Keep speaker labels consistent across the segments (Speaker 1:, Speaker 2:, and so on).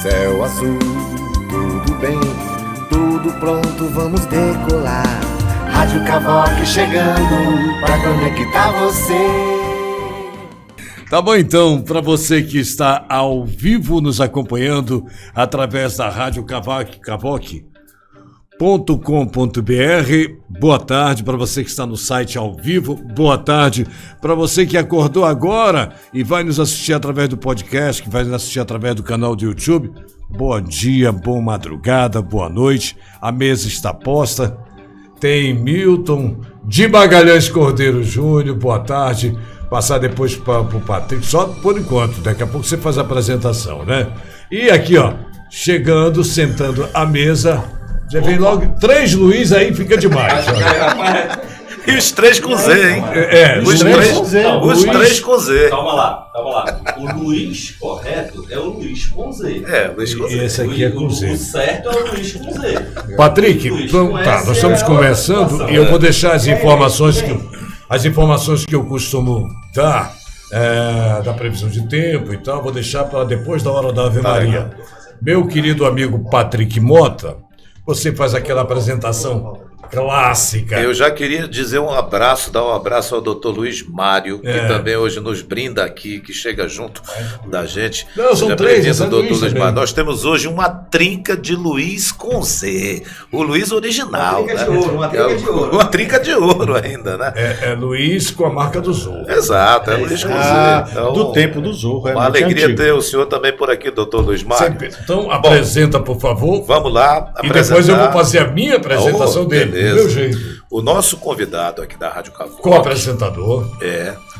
Speaker 1: Céu azul, tudo bem, tudo pronto, vamos decolar. Rádio Cavoque chegando pra conectar você.
Speaker 2: Tá bom então, para você que está ao vivo nos acompanhando através da Rádio Cavoque.com.br, boa tarde para você que está no site ao vivo, boa tarde para você que acordou agora e vai nos assistir através do podcast, que vai nos assistir através do canal do YouTube. Bom dia, boa madrugada, boa noite, a mesa está posta. Tem Milton de Magalhães Cordeiro Júnior, boa tarde. Passar depois para o Patrick, só por enquanto, daqui a pouco você faz a apresentação, né? E aqui, ó, chegando, sentando à mesa, já vem logo 3 Luiz aí, fica demais.
Speaker 3: E os 3 com Z, hein?
Speaker 2: Os 3 com Z.
Speaker 3: Os 3 com Z.
Speaker 4: Calma lá. O Luiz correto é o Luiz com Z.
Speaker 3: Luiz com Z.
Speaker 2: Esse aqui é com Z.
Speaker 4: O certo é o Luiz com Z.
Speaker 2: Patrick, nós estamos conversando e eu vou deixar as informações que eu costumo dar, da previsão de tempo e tal, vou deixar para depois da hora da Ave Maria. Meu querido amigo Patrick Mota, você faz aquela apresentação clássica.
Speaker 3: Eu já queria dizer dar um abraço ao Dr. Luiz Mário, que também hoje nos brinda aqui, que chega junto da gente.
Speaker 2: Não, são 3,
Speaker 3: Dr. Luiz Mário. Nós temos hoje uma trinca de Luiz com Z, o Luiz original. Uma trinca de ouro ainda, né?
Speaker 2: É Luiz com a marca do Zorro.
Speaker 3: Exato, é Luiz com Z.
Speaker 5: Então, do tempo do Zorro.
Speaker 3: Uma alegria antigo ter o senhor também por aqui, Dr. Luiz Mário.
Speaker 2: Então, apresenta, por favor.
Speaker 3: Vamos lá.
Speaker 2: E depois eu vou fazer a minha apresentação dele. Do meu jeito.
Speaker 3: O nosso convidado aqui da Rádio Cavoque.
Speaker 2: Co-apresentador.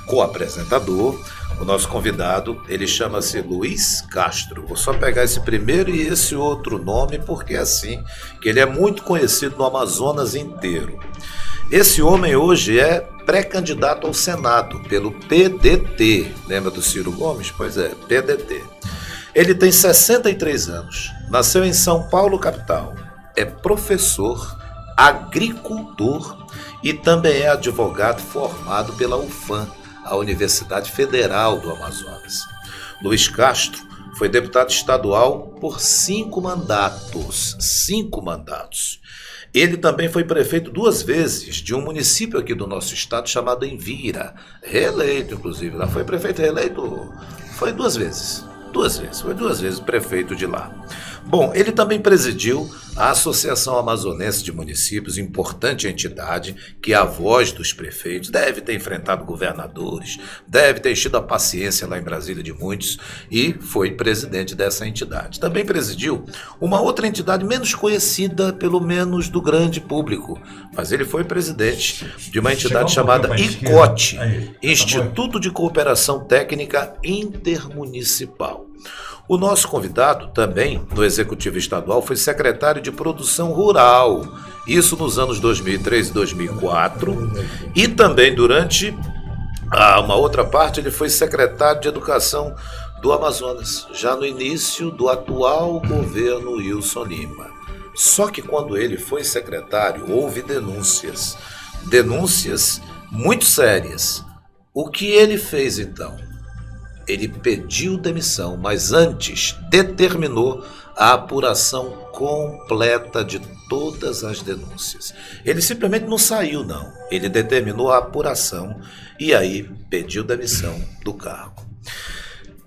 Speaker 3: Co-apresentador. O nosso convidado, ele chama-se Luiz Castro. Vou só pegar esse primeiro e esse outro nome, porque é assim, que ele é muito conhecido no Amazonas inteiro. Esse homem hoje é pré-candidato ao Senado pelo PDT. Lembra do Ciro Gomes? Pois é, PDT. Ele tem 63 anos, nasceu em São Paulo, capital, é professor, agricultor e também é advogado formado pela UFAM, a Universidade Federal do Amazonas. Luiz Castro foi deputado estadual por 5 mandatos. 5 mandatos. Ele também foi prefeito 2 vezes de um município aqui do nosso estado chamado Envira, reeleito inclusive. Lá foi prefeito reeleito, foi 2 vezes. Foi 2 vezes prefeito de lá. Bom, ele também presidiu a Associação Amazonense de Municípios, importante entidade, que é a voz dos prefeitos, deve ter enfrentado governadores, deve ter tido a paciência lá em Brasília de muitos, e foi presidente dessa entidade. Também presidiu uma outra entidade menos conhecida, pelo menos do grande público, mas ele foi presidente de uma entidade chamada ICOT, Instituto de Cooperação Técnica Intermunicipal. O nosso convidado também, no Executivo Estadual, foi secretário de Produção Rural, isso nos anos 2003 e 2004, e também durante uma outra parte ele foi secretário de Educação do Amazonas, já no início do atual governo Wilson Lima. Só que quando ele foi secretário, houve denúncias muito sérias. O que ele fez então? Ele pediu demissão, mas antes determinou a apuração completa de todas as denúncias. Ele simplesmente não saiu, não. Ele determinou a apuração e aí pediu demissão do cargo.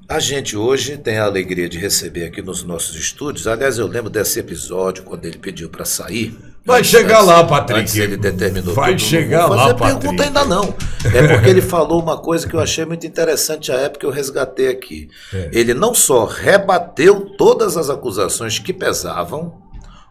Speaker 3: A gente hoje tem a alegria de receber aqui nos nossos estúdios, aliás, eu lembro desse episódio quando ele pediu para sair.
Speaker 2: Vai chegar lá, Patrick.
Speaker 3: Antes ele determinou
Speaker 2: Vai
Speaker 3: tudo.
Speaker 2: chegar
Speaker 3: não vou
Speaker 2: lá,
Speaker 3: fazer
Speaker 2: Patrick.
Speaker 3: pergunta ainda não. É porque ele falou uma coisa que eu achei muito interessante à época, eu resgatei aqui. Ele não só rebateu todas as acusações que pesavam,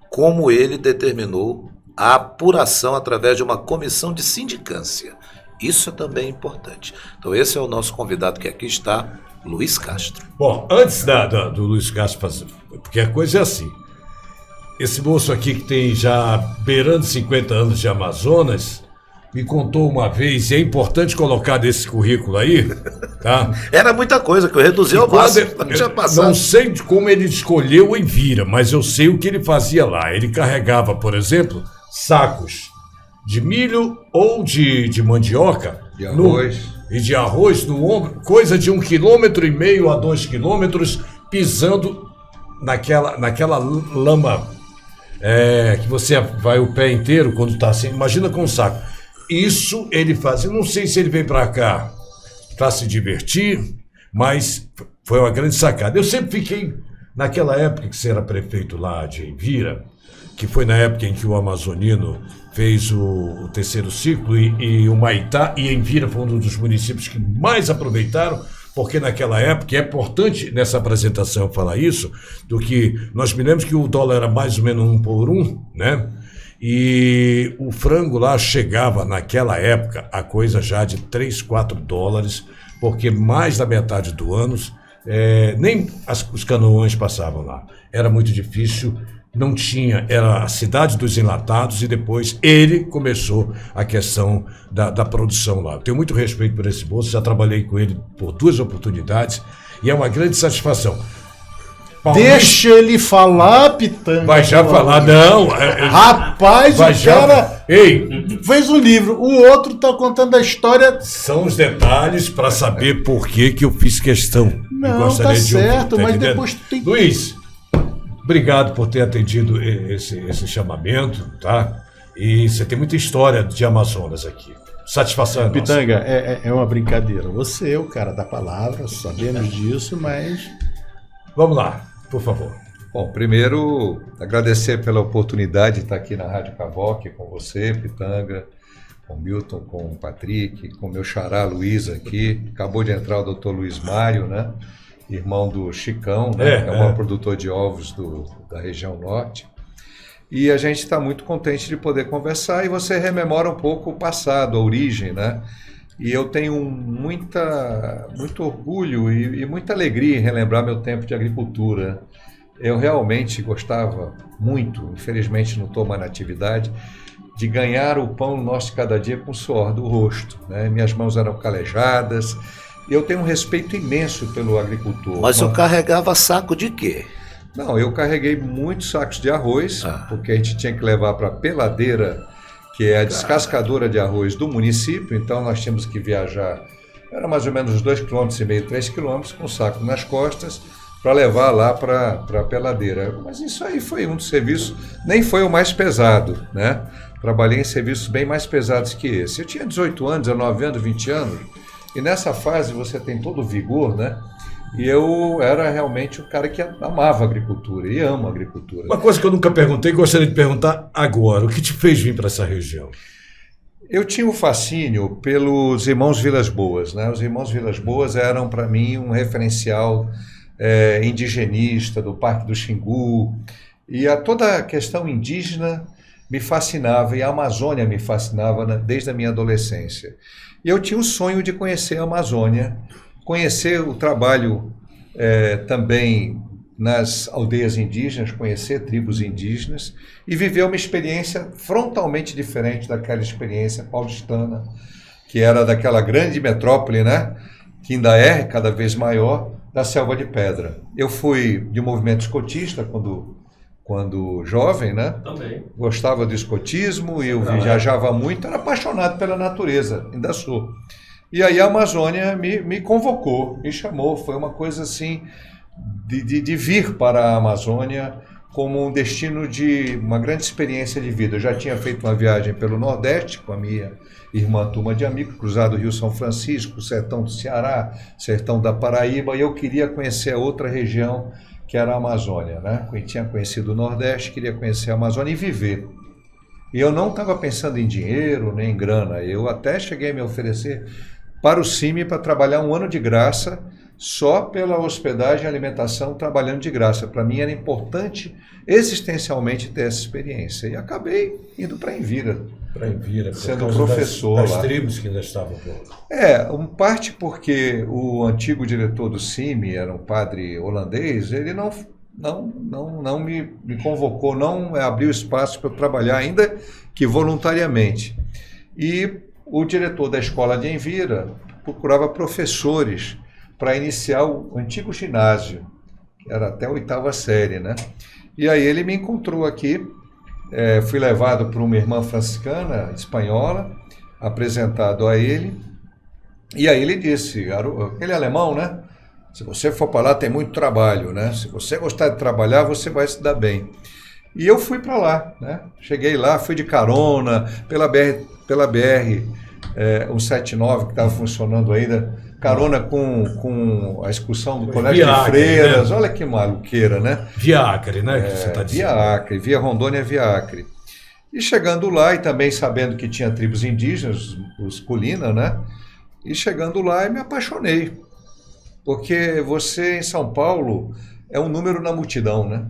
Speaker 3: como ele determinou a apuração através de uma comissão de sindicância. Isso é também importante. Então esse é o nosso convidado que aqui está, Luiz Castro.
Speaker 2: Bom, antes do Luiz Castro fazer, porque a coisa é assim. Esse moço aqui que tem já beirando 50 anos de Amazonas, me contou uma vez, e é importante colocar nesse currículo aí, tá?
Speaker 3: Era muita coisa que eu reduzi ao máximo.
Speaker 2: Não sei como ele escolheu o Envira, mas eu sei o que ele fazia lá. Ele carregava, por exemplo, sacos de milho ou de mandioca.
Speaker 5: De arroz.
Speaker 2: E de arroz no ombro, coisa de 1,5 km a 2 km, pisando naquela lama que você vai o pé inteiro quando está assim. Imagina com um saco. Isso ele faz. Eu não sei se ele vem para cá para se divertir, mas foi uma grande sacada. Eu sempre fiquei, naquela época que você era prefeito lá de Envira, que foi na época em que o Amazonino fez o terceiro ciclo e o Maitá e Envira foi um dos municípios que mais aproveitaram, porque naquela época, é importante nessa apresentação eu falar isso, do que nós me lembramos que o dólar era mais ou menos 1 por 1, né? E o frango lá chegava naquela época a coisa já de 3, 4 dólares, porque mais da metade do ano nem os canoões passavam lá. Era muito difícil. Não tinha, era a cidade dos enlatados e depois ele começou a questão da produção lá. Eu tenho muito respeito por esse moço, já trabalhei com ele por 2 oportunidades e é uma grande satisfação.
Speaker 5: Deixa ele falar, Pitanga.
Speaker 2: Vai já falar, não.
Speaker 5: Rapaz,
Speaker 2: vai
Speaker 5: o
Speaker 2: já,
Speaker 5: cara fez um livro, o outro tá contando a história.
Speaker 2: São os detalhes para saber por que eu fiz questão.
Speaker 5: Não, tá certo,
Speaker 2: ouvir,
Speaker 5: mas
Speaker 2: entendendo?
Speaker 5: depois tem...
Speaker 2: Luiz, obrigado por ter atendido esse chamamento, tá? E você tem muita história de Amazonas aqui. Satisfação é nossa.
Speaker 5: Pitanga, é uma brincadeira. Você é o cara da palavra, sabemos disso, mas...
Speaker 2: Vamos lá, por favor.
Speaker 6: Bom, primeiro, agradecer pela oportunidade de estar aqui na Rádio Cavoc com você, Pitanga, com o Milton, com o Patrick, com o meu xará Luiz aqui. Acabou de entrar o doutor Luiz Mário, né? Irmão do Chicão, né? Que é o maior produtor de ovos da região norte. E a gente está muito contente de poder conversar e você rememora um pouco o passado, a origem, né? E eu tenho muito orgulho e muita alegria em relembrar meu tempo de agricultura. Eu realmente gostava muito, infelizmente não estou mais na atividade, de ganhar o pão nosso de cada dia com o suor do rosto, né? Minhas mãos eram calejadas. Eu tenho um respeito imenso pelo agricultor.
Speaker 3: Mas eu carregava saco de quê?
Speaker 6: Não, eu carreguei muitos sacos de arroz, porque a gente tinha que levar para a peladeira, que é a descascadora de arroz do município, então nós tínhamos que viajar, era mais ou menos 2,5 km, 3 km, com o saco nas costas, para levar lá para a peladeira. Mas isso aí foi um dos serviços, nem foi o mais pesado, né? Trabalhei em serviços bem mais pesados que esse. Eu tinha 18 anos, 19 anos, 20 anos, e nessa fase você tem todo o vigor, né? E eu era realmente um cara que amava a agricultura e amo a agricultura.
Speaker 2: Uma coisa que eu nunca perguntei, gostaria de perguntar agora. O que te fez vir para essa região?
Speaker 6: Eu tinha um fascínio pelos Irmãos Vilas Boas, né? Os Irmãos Vilas Boas eram para mim um referencial indigenista do Parque do Xingu. E toda a questão indígena me fascinava e a Amazônia me fascinava desde a minha adolescência. E eu tinha o sonho de conhecer a Amazônia, conhecer o trabalho também nas aldeias indígenas, conhecer tribos indígenas e viver uma experiência frontalmente diferente daquela experiência paulistana, que era daquela grande metrópole, né? Que ainda é cada vez maior, da Selva de Pedra. Eu fui de movimento escotista quando jovem, né? Também. Gostava do escotismo e eu viajava muito, era apaixonado pela natureza, ainda sou. E aí a Amazônia me convocou, me chamou, foi uma coisa assim de vir para a Amazônia como um destino de uma grande experiência de vida. Eu já tinha feito uma viagem pelo Nordeste com a minha irmã turma de amigos, cruzado o Rio São Francisco, sertão do Ceará, sertão da Paraíba, e eu queria conhecer a outra região que era a Amazônia, né? Eu tinha conhecido o Nordeste, queria conhecer a Amazônia e viver. E eu não estava pensando em dinheiro nem em grana, eu até cheguei a me oferecer para o CIMI para trabalhar 1 ano de graça, só pela hospedagem e alimentação, trabalhando de graça. Para mim era importante existencialmente ter essa experiência. E acabei indo para Envira. Sendo professor
Speaker 2: das
Speaker 6: lá.
Speaker 2: Tribos que ainda estavam por...
Speaker 6: parte porque o antigo diretor do CIMI era um padre holandês, ele não me convocou, não abriu espaço para eu trabalhar, ainda que voluntariamente. E o diretor da escola de Envira procurava professores para iniciar o antigo ginásio, que era até a 8ª série, né? E aí ele me encontrou aqui, fui levado por uma irmã franciscana, espanhola, apresentado a ele, e aí ele disse, aquele alemão, né? Se você for para lá, tem muito trabalho, né? Se você gostar de trabalhar, você vai se dar bem. E eu fui para lá, né? Cheguei lá, fui de carona pela BR 179, que estava funcionando ainda, carona com a excursão do Colégio
Speaker 2: Via
Speaker 6: de
Speaker 2: Acre,
Speaker 6: Freiras.
Speaker 2: né?
Speaker 6: Olha que maluqueira, né?
Speaker 2: Via Acre, né? Que você tá dizendo.
Speaker 6: Via Acre, via Rondônia, via Acre. E chegando lá, e também sabendo que tinha tribos indígenas, os Kulina, né? E chegando lá, eu me apaixonei. Porque você, em São Paulo, é um número na multidão, né?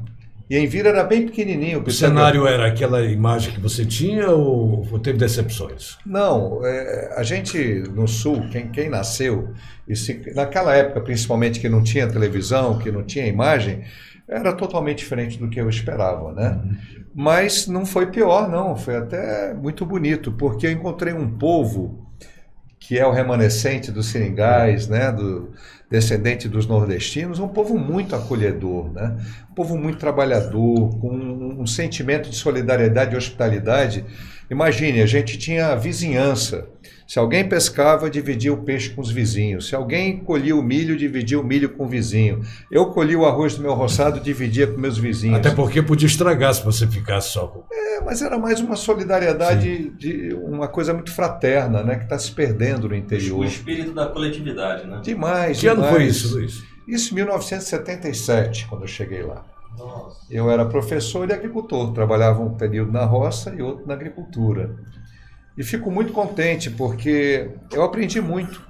Speaker 6: E em Vira era bem pequenininho.
Speaker 2: O cenário era aquela imagem que você tinha ou teve decepções?
Speaker 6: Não, a gente no Sul, quem nasceu, naquela época principalmente que não tinha televisão, que não tinha imagem, era totalmente diferente do que eu esperava, né? Mas não foi pior, não, foi até muito bonito, porque eu encontrei um povo que é o remanescente dos seringais, né, descendente dos nordestinos, um povo muito acolhedor, né? Um povo muito trabalhador, com um sentimento de solidariedade e hospitalidade. Imagine, a gente tinha a vizinhança. Se alguém pescava, dividia o peixe com os vizinhos. Se alguém colhia o milho, dividia o milho com o vizinho. Eu colhia o arroz do meu roçado, dividia com meus vizinhos.
Speaker 2: Até porque podia estragar se você ficasse só com...
Speaker 6: Mas era mais uma solidariedade, de uma coisa muito fraterna, né, que está se perdendo no interior.
Speaker 4: O espírito da coletividade, né?
Speaker 6: Demais,
Speaker 2: Que ano
Speaker 6: demais.
Speaker 2: foi isso, Luiz?
Speaker 6: Isso em 1977, quando eu cheguei lá.
Speaker 4: Nossa.
Speaker 6: Eu era professor e agricultor, trabalhava um período na roça e outro na agricultura. E fico muito contente porque eu aprendi muito.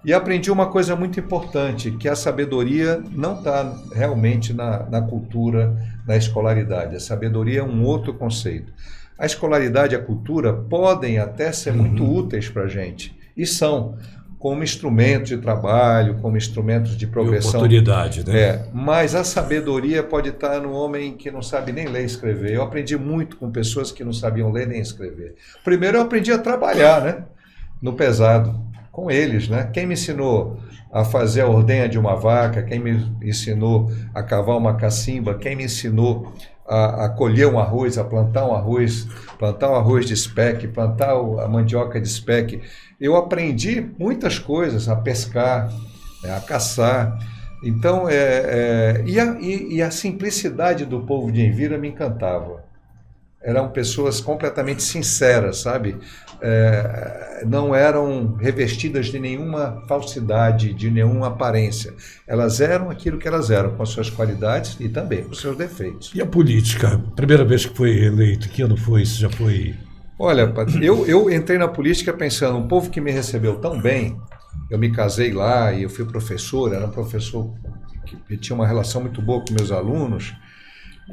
Speaker 6: E aprendi uma coisa muito importante, que a sabedoria não está realmente na cultura, na escolaridade. A sabedoria é um outro conceito. A escolaridade e a cultura podem até ser muito úteis para a gente. E são, como instrumentos de trabalho, como instrumentos de progressão.
Speaker 2: Oportunidade, né?
Speaker 6: Mas a sabedoria pode estar no homem que não sabe nem ler e escrever. Eu aprendi muito com pessoas que não sabiam ler nem escrever. Primeiro eu aprendi a trabalhar, né? No pesado, com eles, né? Quem me ensinou a fazer a ordenha de uma vaca, quem me ensinou a cavar uma cacimba, quem me ensinou a colher um arroz, a plantar um arroz de espeque, plantar a mandioca de espeque. Eu aprendi muitas coisas, a pescar, a caçar. Então, e a simplicidade do povo de Envira me encantava. Eram pessoas completamente sinceras, sabe? Não eram revestidas de nenhuma falsidade, de nenhuma aparência. Elas eram aquilo que elas eram, com as suas qualidades e também com os seus defeitos.
Speaker 2: E a política? Primeira vez que foi eleito, que ano foi isso? Já foi...
Speaker 6: Olha, eu entrei na política pensando, um povo que me recebeu tão bem, eu me casei lá e eu fui professor, era um professor que tinha uma relação muito boa com meus alunos.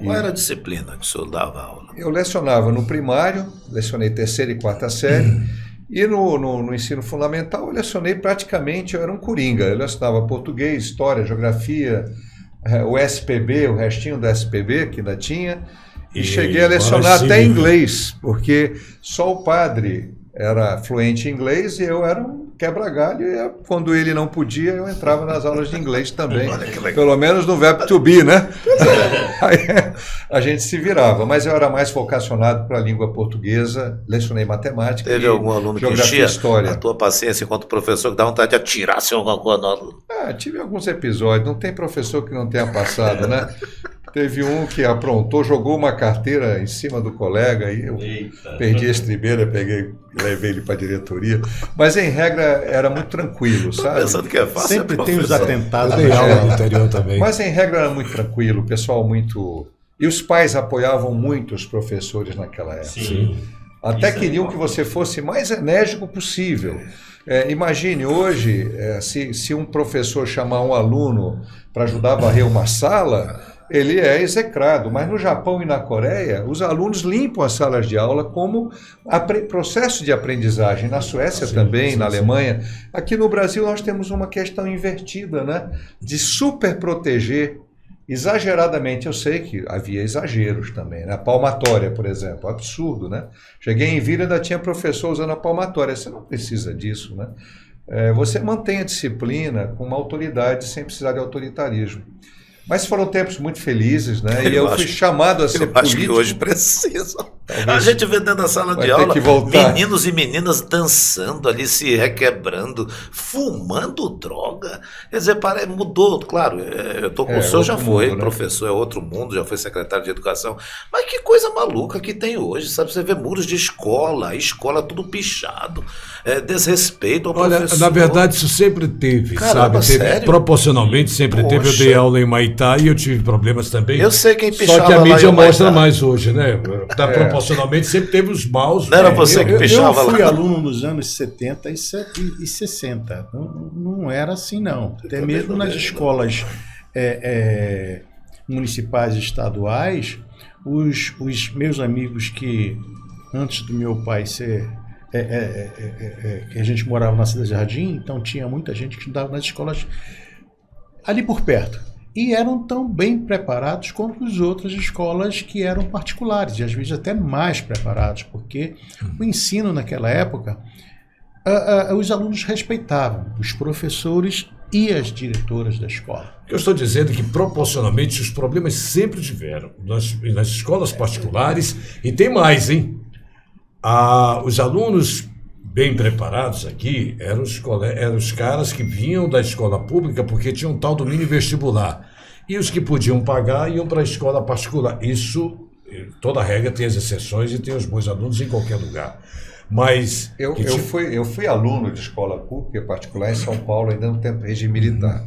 Speaker 3: Qual era a disciplina que o senhor dava aula?
Speaker 6: Eu lecionava no primário, lecionei terceira e quarta série, e no ensino fundamental eu lecionei praticamente, eu era um coringa, eu lecionava português, história, geografia, o SPB, o restinho do SPB que ainda tinha, e cheguei a lecionar até inglês, porque só o padre era fluente em inglês e eu era um quebra-galho, e quando ele não podia, eu entrava nas aulas de inglês também, pelo menos no verbo to be, né? Aí a gente se virava, mas eu era mais vocacionado para a língua portuguesa, lecionei matemática.
Speaker 3: Teve algum aluno que
Speaker 6: enchia
Speaker 3: história? A tua paciência enquanto professor que dá vontade de atirar se alguma coisa no aluno?
Speaker 6: Tive alguns episódios, não tem professor que não tenha passado, né? Teve um que aprontou, jogou uma carteira em cima do colega e eu perdi a estribeira, levei ele para a diretoria. Mas, em regra, era muito tranquilo, sabe?
Speaker 3: Pensando que é fácil.
Speaker 5: Sempre tem os atentados.
Speaker 2: Dei aula no interior também.
Speaker 6: Mas, em regra, era muito tranquilo, o pessoal muito... E os pais apoiavam muito os professores naquela época.
Speaker 4: Sim.
Speaker 6: Até queriam que você fosse mais enérgico possível. Imagine hoje, se um professor chamar um aluno para ajudar a varrer uma sala... ele é execrado, mas no Japão e na Coreia, os alunos limpam as salas de aula como processo de aprendizagem. Na Suécia também, na Alemanha. Aqui no Brasil nós temos uma questão invertida, né? De super proteger exageradamente. Eu sei que havia exageros também, né? A palmatória, por exemplo, absurdo, né? Cheguei em Vira e ainda tinha professor usando a palmatória. Você não precisa disso, né? Você mantém a disciplina com uma autoridade sem precisar de autoritarismo. Mas foram tempos muito felizes, né? E eu fui chamado a ser político.
Speaker 3: Acho que hoje precisa. A gente vê dentro da sala
Speaker 6: vai
Speaker 3: de
Speaker 6: ter
Speaker 3: aula
Speaker 6: que voltar.
Speaker 3: meninos e meninas dançando ali, se requebrando, fumando droga. Quer dizer, mudou, claro. Eu tô com o senhor, já
Speaker 6: outro
Speaker 3: foi
Speaker 6: mundo, né?
Speaker 3: professor, é outro mundo, já foi secretário de educação. Mas que coisa maluca que tem hoje, sabe? Você vê muros de escola, escola tudo pichado, desrespeito ao
Speaker 2: Olha,
Speaker 3: professor.
Speaker 2: na verdade isso sempre teve,
Speaker 3: Caramba,
Speaker 2: sabe? Teve,
Speaker 3: sério?
Speaker 2: proporcionalmente sempre teve. Eu
Speaker 3: Poxa.
Speaker 2: dei aula em Maitá e eu tive problemas também.
Speaker 3: Eu sei quem
Speaker 2: Só
Speaker 3: pichava
Speaker 2: que a
Speaker 3: lá
Speaker 2: mídia
Speaker 3: em Maitá.
Speaker 2: mostra mais hoje, né? Proporcionalmente sempre teve os maus.
Speaker 3: Não era você que
Speaker 5: Eu
Speaker 3: pichava
Speaker 5: fui
Speaker 3: lá?
Speaker 5: aluno nos anos 70 e 60. Não era assim, não. Até
Speaker 3: também
Speaker 5: mesmo
Speaker 3: não
Speaker 5: nas
Speaker 3: lembro.
Speaker 5: escolas municipais e estaduais, os meus amigos que, antes do meu pai ser... que a gente morava na Cidade Jardim, então tinha muita gente que estudava nas escolas ali por perto. E eram tão bem preparados quanto as outras escolas que eram particulares, e às vezes até mais preparados, porque o ensino naquela época, os alunos respeitavam os professores e as diretoras da escola.
Speaker 2: O que eu estou dizendo é que proporcionalmente os problemas sempre tiveram nas escolas particulares, e tem mais, hein? Os alunos bem preparados aqui eram os caras que vinham da escola pública porque tinham um tal do mini vestibular. E os que podiam pagar iam para a escola particular. Isso, toda regra tem as exceções e tem os bons alunos em qualquer lugar. Mas
Speaker 6: Eu fui aluno de escola pública particular em São Paulo, ainda no tempo do regime militar.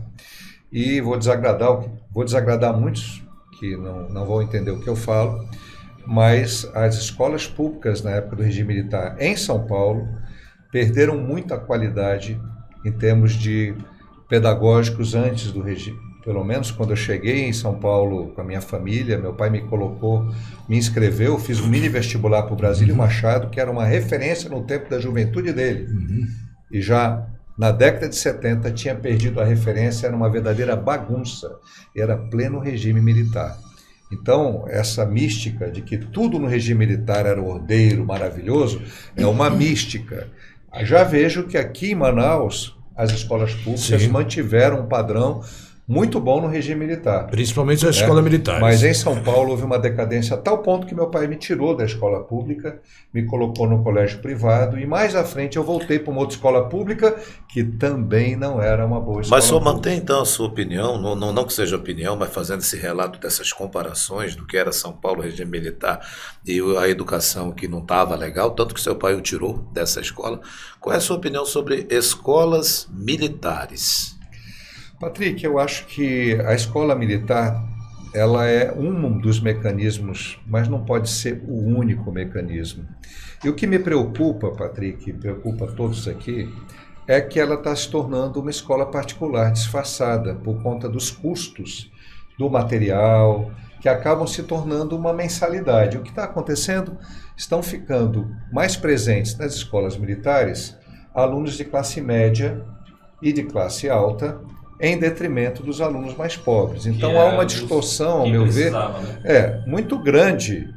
Speaker 6: E vou desagradar muitos que não vão entender o que eu falo, mas as escolas públicas na época do regime militar em São Paulo perderam muita qualidade em termos de pedagógicos antes do regime. Pelo menos quando eu cheguei em São Paulo com a minha família, meu pai me inscreveu, fiz um mini vestibular para o Brasílio Machado, que era uma referência no tempo da juventude dele. E já na década de 70 tinha perdido a referência, era uma verdadeira bagunça, era pleno regime militar. Então, essa mística de que tudo no regime militar era ordeiro, maravilhoso, é uma mística. Já vejo que aqui em Manaus, as escolas públicas mantiveram um padrão muito bom no regime militar.
Speaker 2: principalmente a escola militar.
Speaker 6: Mas em São Paulo houve uma decadência a tal ponto que meu pai me tirou da escola pública, me colocou no colégio privado e mais à frente eu voltei para uma outra escola pública que também não era uma boa escola
Speaker 3: Mas o senhor
Speaker 6: pública.
Speaker 3: mantém então a sua opinião, não que seja opinião, mas fazendo esse relato dessas comparações do que era São Paulo, regime militar, e a educação que não estava legal, tanto que seu pai o tirou dessa escola. Qual é a sua opinião sobre escolas militares?
Speaker 6: Patrick, eu acho que a escola militar ela é um dos mecanismos, mas não pode ser o único mecanismo. E o que me preocupa, Patrick, preocupa todos aqui, é que ela está se tornando uma escola particular disfarçada por conta dos custos do material, que acabam se tornando uma mensalidade. O que está acontecendo? Estão ficando mais presentes nas escolas militares alunos de classe média e de classe alta, em detrimento dos alunos mais pobres. Então há uma distorção, ao meu ver, muito grande,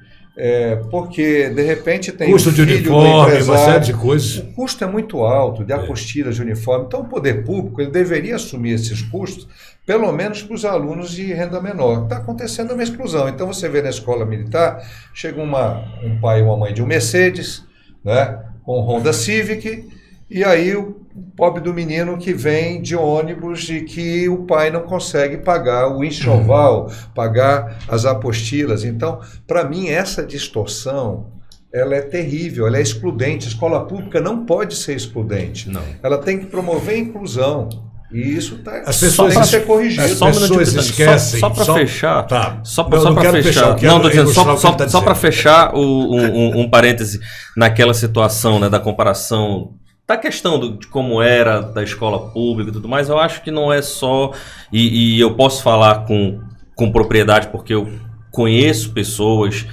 Speaker 6: porque de repente tem
Speaker 2: custo
Speaker 6: um
Speaker 2: de
Speaker 6: filho do
Speaker 2: uniforme, uma
Speaker 6: empresário.
Speaker 2: série de coisas.
Speaker 6: O custo é muito alto, de apostilas de uniforme. Então o poder público ele deveria assumir esses custos, pelo menos para os alunos de renda menor. Está acontecendo uma exclusão. Então você vê na escola militar, chega um pai e uma mãe de um Mercedes, né, com Honda Civic, e aí o pobre do menino que vem de ônibus e que o pai não consegue pagar o enxoval, pagar as apostilas. Então, para mim, essa distorção, ela é terrível, ela é excludente. A escola pública não pode ser excludente.
Speaker 2: Não.
Speaker 6: Ela tem que promover a inclusão. E isso
Speaker 2: As pessoas
Speaker 6: tem que ser corrigido.
Speaker 2: As pessoas esquecem.
Speaker 7: Só para fechar.
Speaker 2: Tá.
Speaker 7: Só
Speaker 2: Não,
Speaker 7: para
Speaker 2: quero
Speaker 7: fechar.
Speaker 2: eu quero
Speaker 7: Não, tô dizendo,
Speaker 2: ilustrar o que ele tá
Speaker 7: só para
Speaker 2: dizendo.
Speaker 7: fechar um parêntese naquela situação, né, da comparação da questão de como era da escola pública e tudo mais. Eu acho que não é só, e eu posso falar com propriedade porque eu conheço pessoas,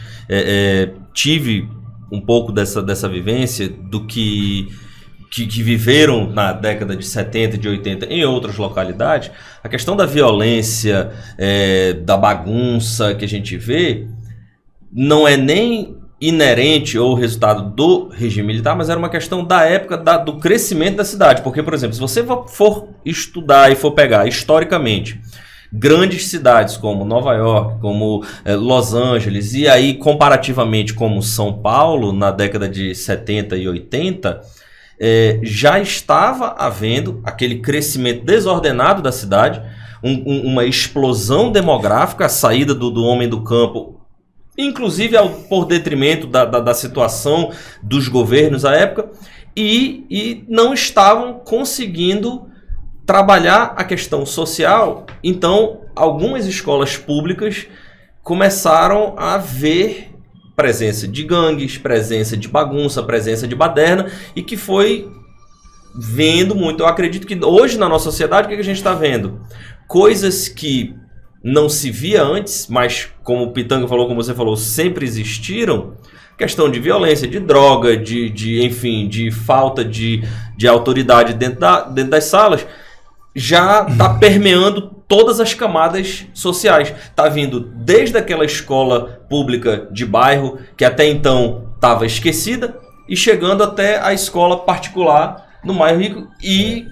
Speaker 7: tive um pouco dessa vivência do que viveram na década de 70 e de 80 em outras localidades. A questão da violência, da bagunça que a gente vê, não é nem inerente ou resultado do regime militar, mas era uma questão da época do crescimento da cidade. Porque, por exemplo, se você for estudar e for pegar historicamente grandes cidades como Nova York, como Los Angeles, e aí comparativamente como São Paulo, na década de 70 e 80, já estava havendo aquele crescimento desordenado da cidade, uma explosão demográfica, a saída do homem do campo, inclusive por detrimento da situação dos governos à época, e não estavam conseguindo trabalhar a questão social. Então, algumas escolas públicas começaram a ver presença de gangues, presença de bagunça, presença de baderna, e que foi vendo muito. Eu acredito que hoje na nossa sociedade, o que a gente está vendo? Coisas que não se via antes, mas como o Pitanga falou, como você falou, sempre existiram. Questão de violência, de droga, enfim, de falta de autoridade dentro das salas, já está permeando todas as camadas sociais. Está vindo desde aquela escola pública de bairro, que até então estava esquecida, e chegando até a escola particular no bairro rico, e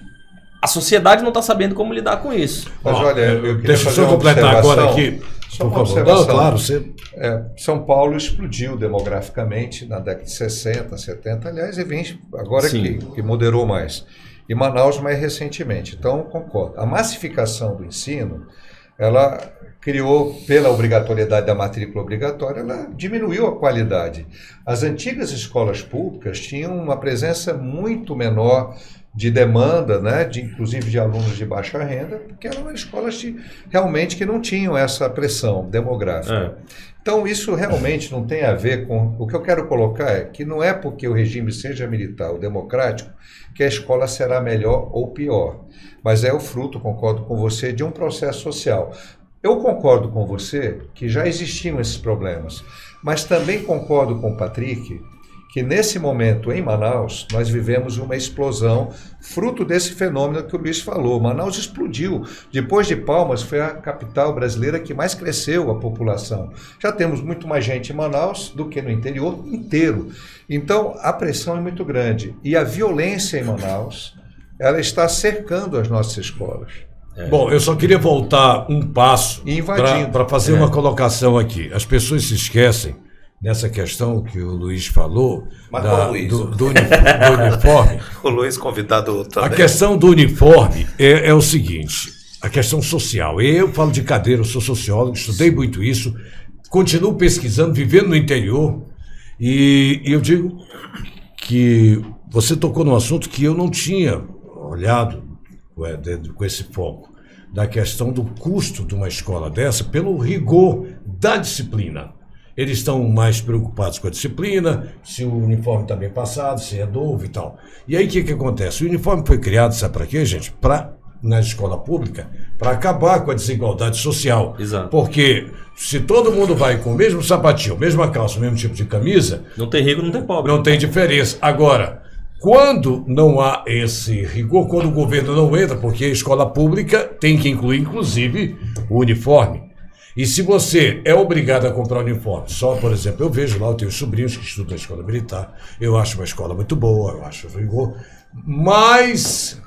Speaker 7: a sociedade não está sabendo como lidar com isso.
Speaker 6: Mas olha, eu queria
Speaker 2: deixa eu
Speaker 6: fazer
Speaker 2: só
Speaker 6: uma
Speaker 2: completar
Speaker 6: observação.
Speaker 2: agora aqui.
Speaker 6: Só
Speaker 2: Por
Speaker 6: uma
Speaker 2: favor.
Speaker 6: observação.
Speaker 2: Não, claro, você...
Speaker 6: São Paulo explodiu demograficamente na década de 60, 70, aliás, e vem agora que moderou mais. E Manaus mais recentemente. Então, concordo. A massificação do ensino, ela criou, pela obrigatoriedade da matrícula obrigatória, ela diminuiu a qualidade. As antigas escolas públicas tinham uma presença muito menor de demanda, né, inclusive de alunos de baixa renda, porque eram escolas realmente que não tinham essa pressão demográfica. Então, isso realmente não tem a ver com... O que eu quero colocar é que não é porque o regime seja militar ou democrático que a escola será melhor ou pior, mas é o fruto, concordo com você, de um processo social. Eu concordo com você que já existiam esses problemas, mas também concordo com o Patrick que nesse momento em Manaus nós vivemos uma explosão fruto desse fenômeno que o Luiz falou. Manaus explodiu. Depois de Palmas foi a capital brasileira que mais cresceu a população. Já temos muito mais gente em Manaus do que no interior inteiro. Então a pressão é muito grande e a violência em Manaus ela está cercando as nossas escolas.
Speaker 2: Bom, eu só queria voltar um passo
Speaker 6: Invadindo.
Speaker 2: para fazer uma colocação aqui. As pessoas se esquecem nessa questão que o Luiz falou do uniforme.
Speaker 3: O Luiz convidado também.
Speaker 2: A questão do uniforme é o seguinte, a questão social. Eu falo de cadeira, eu sou sociólogo, estudei muito isso, continuo pesquisando, vivendo no interior, e eu digo que você tocou num assunto que eu não tinha olhado com esse foco, da questão do custo de uma escola dessa, pelo rigor da disciplina. Eles estão mais preocupados com a disciplina, se o uniforme está bem passado, se é novo e tal. E aí o que acontece? O uniforme foi criado, sabe para quê, gente? Na escola pública, para acabar com a desigualdade social.
Speaker 7: Exato.
Speaker 2: Porque se todo mundo vai com o mesmo sapatinho, mesma calça, o mesmo tipo de camisa...
Speaker 7: Não tem rico, não tem pobre.
Speaker 2: Não tem diferença. Agora, quando não há esse rigor, quando o governo não entra, porque a escola pública tem que incluir, inclusive, o uniforme. E se você é obrigado a comprar uniforme, só, por exemplo, eu vejo lá, eu tenho sobrinhos que estudam na escola militar, eu acho uma escola muito boa, eu acho rigor, mas...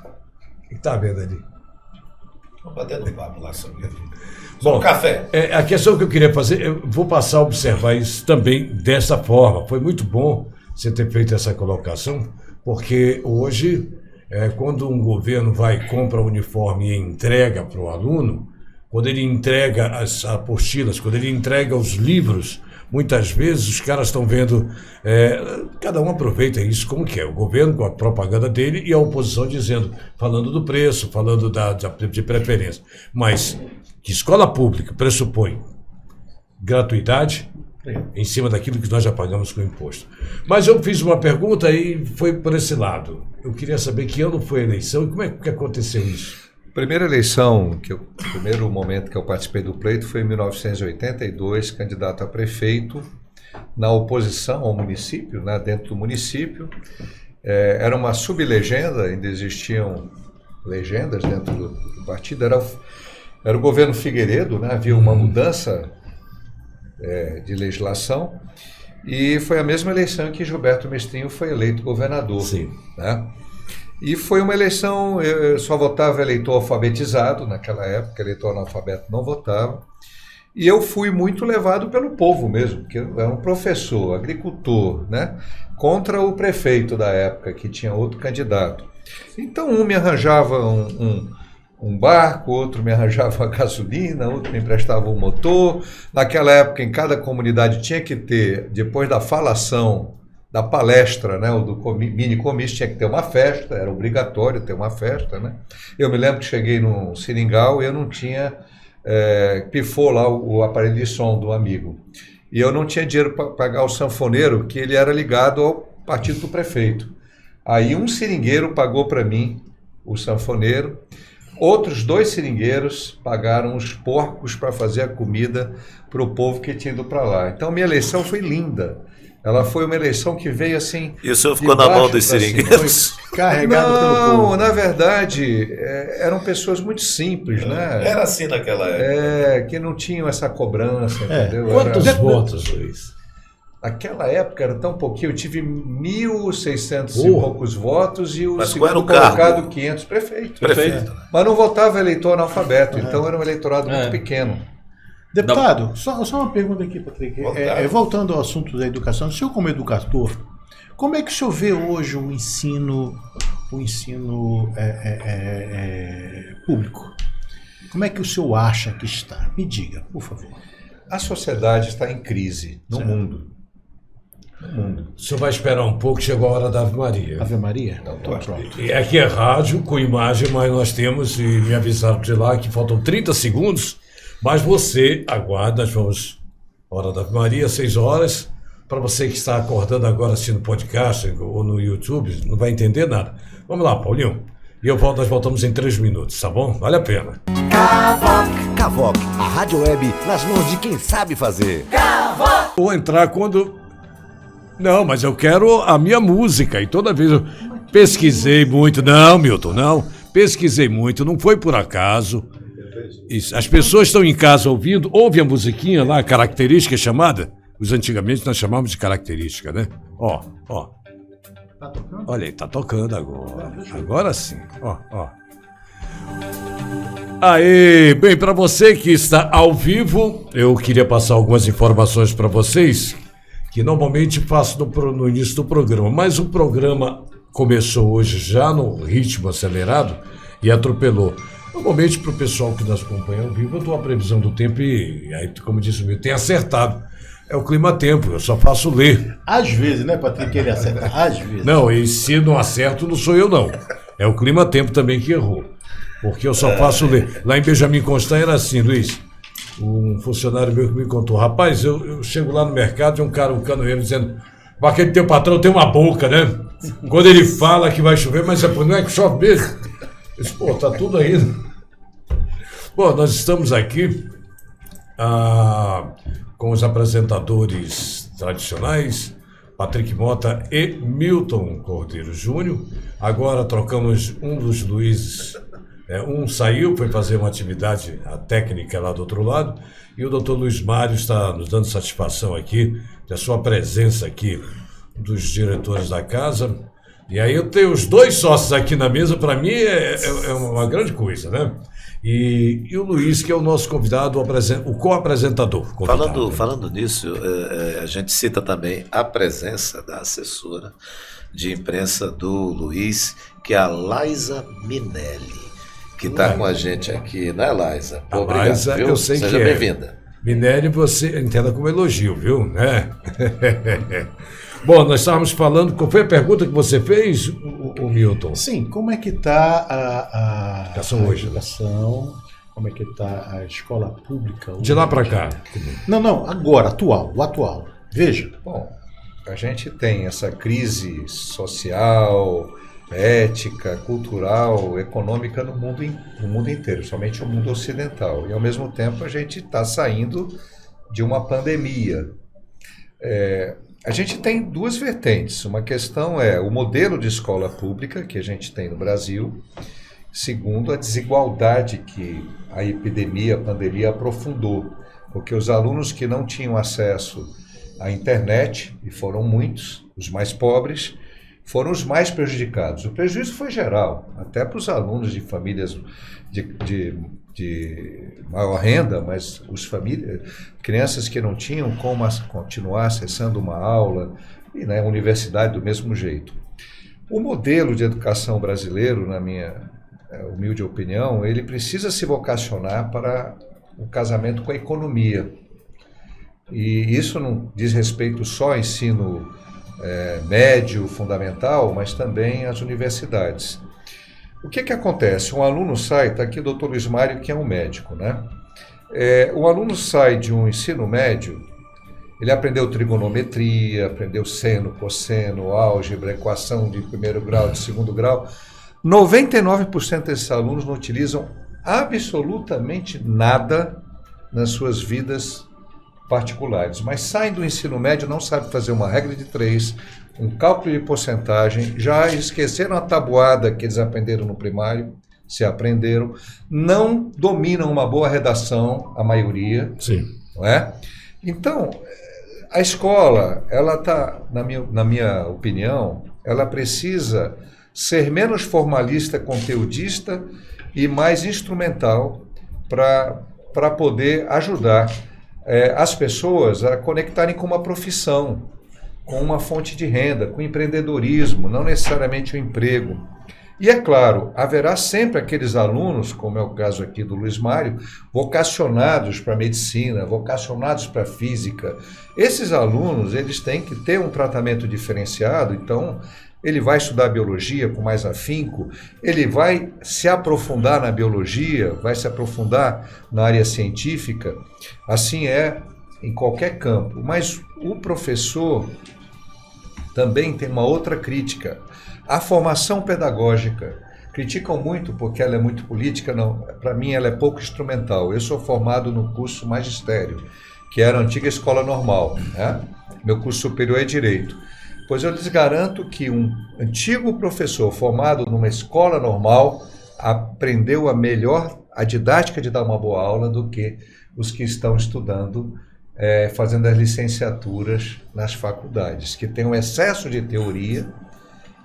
Speaker 2: O que está vendo ali?
Speaker 3: Vamos bater no papo lá sobre ele.
Speaker 2: Bom,
Speaker 3: café.
Speaker 2: A questão que eu queria fazer, eu vou passar a observar isso também dessa forma. Foi muito bom você ter feito essa colocação, porque hoje, quando um governo vai e compra o uniforme e entrega para o aluno, quando ele entrega as apostilas, quando ele entrega os livros, muitas vezes os caras estão vendo, cada um aproveita isso como quer, o governo com a propaganda dele e a oposição falando do preço, falando de preferência. Mas que escola pública pressupõe gratuidade em cima daquilo que nós já pagamos com imposto. Mas eu fiz uma pergunta e foi por esse lado. Eu queria saber que ano foi a eleição e como é que aconteceu isso?
Speaker 6: A primeira eleição, o primeiro momento que eu participei do pleito foi em 1982, candidato a prefeito, na oposição ao município, né, dentro do município. Era uma sublegenda, ainda existiam legendas dentro do partido, era o governo Figueiredo, né, havia uma mudança de legislação, e foi a mesma eleição em que Gilberto Mestrinho foi eleito governador.
Speaker 2: Sim.
Speaker 6: Né? E foi uma eleição, eu só votava eleitor alfabetizado naquela época, eleitor analfabeto não votava. E eu fui muito levado pelo povo mesmo, porque eu era um professor, agricultor, né? Contra o prefeito da época, que tinha outro candidato. Então um me arranjava um barco, outro me arranjava gasolina, outro me emprestava um motor. Naquela época, em cada comunidade tinha que ter, depois da falação, da palestra, né, ou do mini comício, tinha que ter uma festa, era obrigatório ter uma festa, né? Eu me lembro que cheguei no Seringal e eu não tinha, pifou lá o aparelho de som do amigo. E eu não tinha dinheiro para pagar o sanfoneiro, que ele era ligado ao partido do prefeito. Aí um seringueiro pagou para mim o sanfoneiro, outros 2 seringueiros pagaram os porcos para fazer a comida para o povo que tinha ido para lá. Então minha eleição foi linda. Ela foi uma eleição que veio assim...
Speaker 3: E o senhor ficou na mão dos seringueiros?
Speaker 5: Carregado pelo povo.
Speaker 6: Não, na verdade, eram pessoas muito simples, né?
Speaker 3: Era assim naquela época.
Speaker 6: Que não tinham essa cobrança, entendeu?
Speaker 2: Quantos votos, Luiz?
Speaker 6: Naquela época era tão pouquinho, eu tive 1.600 e poucos votos e o
Speaker 3: Mas qual era
Speaker 6: segundo
Speaker 3: o cargo?
Speaker 6: colocado 500, prefeito. Mas não votava eleitor analfabeto, então era um eleitorado muito pequeno.
Speaker 5: Deputado, só uma pergunta aqui, Patrick. Voltando ao assunto da educação, o senhor como educador, como é que o senhor vê hoje o ensino público? Como é que o senhor acha que está? Me diga, por favor.
Speaker 6: A sociedade está em crise no mundo.
Speaker 2: O senhor vai esperar um pouco, chegou a hora da Ave Maria.
Speaker 5: Ave Maria? Então pronto.
Speaker 2: E aqui é rádio, com imagem, mas nós temos, e me avisaram de lá, que faltam 30 segundos, mas você aguarda, nós vamos, hora da Ave Maria, 6 horas, para você que está acordando agora assistindo podcast ou no YouTube, não vai entender nada. Vamos lá, Paulinho. E nós voltamos em 3 minutos, tá bom? Vale a pena.
Speaker 1: Cavoc, a rádio web nas mãos de quem sabe fazer.
Speaker 2: Vou entrar quando... Não, mas eu quero a minha música. E toda vez eu pesquisei muito. Não, Milton, não. Pesquisei muito, não foi por acaso. Isso. As pessoas estão em casa ouvindo, ouve a musiquinha lá, a característica chamada. Os antigamente nós chamávamos de característica, né? Ó.
Speaker 5: Tá tocando?
Speaker 2: Olha aí, tá tocando agora. Agora sim. Ó. Aê, bem, para você que está ao vivo, eu queria passar algumas informações para vocês, que normalmente faço no início do programa, mas o programa começou hoje já no ritmo acelerado e atropelou. Normalmente, para o pessoal que nos acompanha ao vivo, eu dou a previsão do tempo e aí, como disse o meu, tem acertado. É o clima-tempo, eu só faço ler.
Speaker 5: Às vezes, né, Patrick, ele acerta? Às vezes.
Speaker 2: Não, e se não acerto, não sou eu, não. É o clima-tempo também que errou. Porque eu só faço ler. Lá em Benjamin Constant era assim, Luiz. Um funcionário meu que me contou. Rapaz, eu chego lá no mercado e um canoeiro dizendo: aquele teu patrão tem uma boca, né? Quando ele fala que vai chover, mas não é que chove mesmo. Eu disse, pô, tá tudo aí. Bom, nós estamos aqui com os apresentadores tradicionais, Patrick Mota e Milton Cordeiro Júnior. Agora trocamos um dos Luizes. Um saiu, foi fazer uma atividade técnica lá do outro lado, e o doutor Luiz Mário está nos dando satisfação aqui, da sua presença aqui, dos diretores da casa. E aí eu tenho os 2 sócios aqui na mesa, para mim é uma grande coisa, né? E o Luiz, que é o nosso convidado, o co-apresentador.
Speaker 3: Falando nisso, a gente cita também a presença da assessora de imprensa do Luiz, que é a Laisa Minelli, que está com a gente aqui, né, Laisa? Obrigado,
Speaker 2: Laisa,
Speaker 3: viu?
Speaker 2: eu sei
Speaker 3: Seja
Speaker 2: que
Speaker 3: bem-vinda.
Speaker 2: Minelli, você entenda como elogio, viu? Né? Bom, nós estávamos falando, qual foi a pergunta que você fez, o Milton?
Speaker 5: Sim, como é que está a
Speaker 2: educação hoje?
Speaker 5: Educação, como é que está a escola pública hoje?
Speaker 2: De lá para cá.
Speaker 5: Não, agora, o atual. Veja.
Speaker 6: Bom, a gente tem essa crise social, ética, cultural, econômica no mundo inteiro, somente no mundo ocidental. E, ao mesmo tempo, a gente está saindo de uma pandemia. A gente tem 2 vertentes. Uma questão é o modelo de escola pública que a gente tem no Brasil. Segundo, a desigualdade que a pandemia aprofundou. Porque os alunos que não tinham acesso à internet, e foram muitos, os mais pobres, foram os mais prejudicados. O prejuízo foi geral, até para os alunos de famílias de maior renda, mas crianças que não tinham como continuar acessando uma aula, e na universidade do mesmo jeito. O modelo de educação brasileiro, na minha humilde opinião, ele precisa se vocacionar para o casamento com a economia. E isso não diz respeito só ao ensino médio, fundamental, mas também às universidades. O que acontece? Um aluno sai, está aqui o doutor Luiz Mário, que é um médico, né? O aluno sai de um ensino médio, ele aprendeu trigonometria, aprendeu seno, cosseno, álgebra, equação de primeiro grau, de segundo grau. 99% desses alunos não utilizam absolutamente nada nas suas vidas particulares, mas saem do ensino médio, não sabem fazer uma regra de 3, um cálculo de porcentagem, já esqueceram a tabuada que eles aprenderam no primário, se aprenderam, não dominam uma boa redação, a maioria.
Speaker 2: Sim.
Speaker 6: Não é? Então, a escola, ela está, na minha opinião, ela precisa ser menos formalista, conteudista e mais instrumental para poder ajudar as pessoas a conectarem com uma profissão, com uma fonte de renda, com empreendedorismo, não necessariamente o emprego. E é claro, haverá sempre aqueles alunos, como é o caso aqui do Luiz Mário, vocacionados para medicina, vocacionados para física. Esses alunos, eles têm que ter um tratamento diferenciado, então ele vai estudar biologia com mais afinco, ele vai se aprofundar na biologia, vai se aprofundar na área científica, assim é em qualquer campo. Mas o professor também tem uma outra crítica. A formação pedagógica. Criticam muito porque ela é muito política, não. Para mim ela é pouco instrumental. Eu sou formado no curso magistério, que era a antiga escola normal, né? Meu curso superior é Direito. Pois eu lhes garanto que um antigo professor formado numa escola normal aprendeu a didática de dar uma boa aula do que os que estão estudando, fazendo as licenciaturas nas faculdades, que tem um excesso de teoria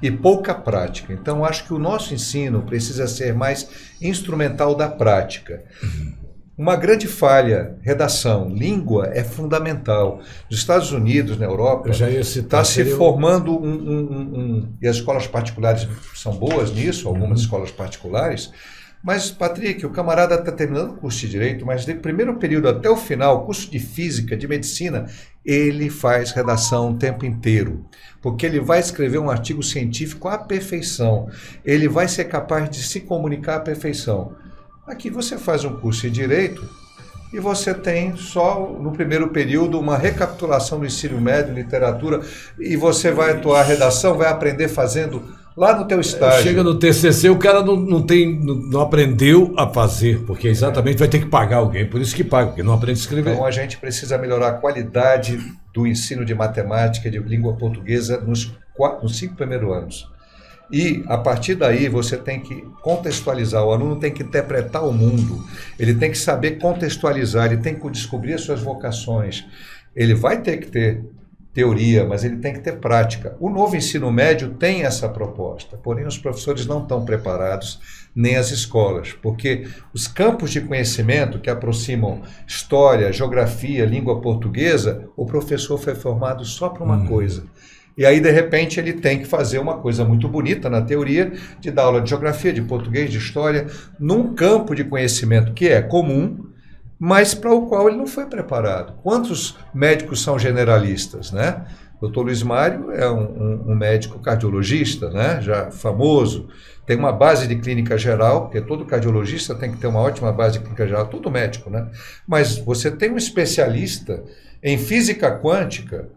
Speaker 6: e pouca prática. Então, acho que o nosso ensino precisa ser mais instrumental da prática. Uma grande falha, redação, língua é fundamental. Nos Estados Unidos, na Europa, está se formando e as escolas particulares são boas nisso, algumas escolas particulares. Mas, Patrick, o camarada está terminando o curso de Direito, mas do primeiro período até o final, curso de Física, de Medicina, ele faz redação o tempo inteiro. Porque ele vai escrever um artigo científico à perfeição. Ele vai ser capaz de se comunicar à perfeição. Aqui você faz um curso de Direito e você tem só, no primeiro período, uma recapitulação do ensino médio, literatura, e você vai atuar a redação, vai aprender fazendo lá no teu estágio.
Speaker 2: Chega no TCC, o cara não aprendeu a fazer, porque exatamente vai ter que pagar alguém, por isso que paga, porque não aprende a escrever.
Speaker 6: Então a gente precisa melhorar a qualidade do ensino de matemática, de língua portuguesa nos 5 primeiros anos. E, a partir daí, você tem que contextualizar, o aluno tem que interpretar o mundo, ele tem que saber contextualizar, ele tem que descobrir as suas vocações. Ele vai ter que ter teoria, mas ele tem que ter prática. O novo ensino médio tem essa proposta, porém os professores não estão preparados, nem as escolas, porque os campos de conhecimento que aproximam história, geografia, língua portuguesa, o professor foi formado só para uma coisa. E aí, de repente, ele tem que fazer uma coisa muito bonita na teoria, de dar aula de geografia, de português, de história, num campo de conhecimento que é comum, mas para o qual ele não foi preparado. Quantos médicos são generalistas, né? O Dr. Luiz Mário é um médico cardiologista, né? Já famoso, tem uma base de clínica geral, porque todo cardiologista tem que ter uma ótima base de clínica geral, todo médico, né? Mas você tem um especialista em física quântica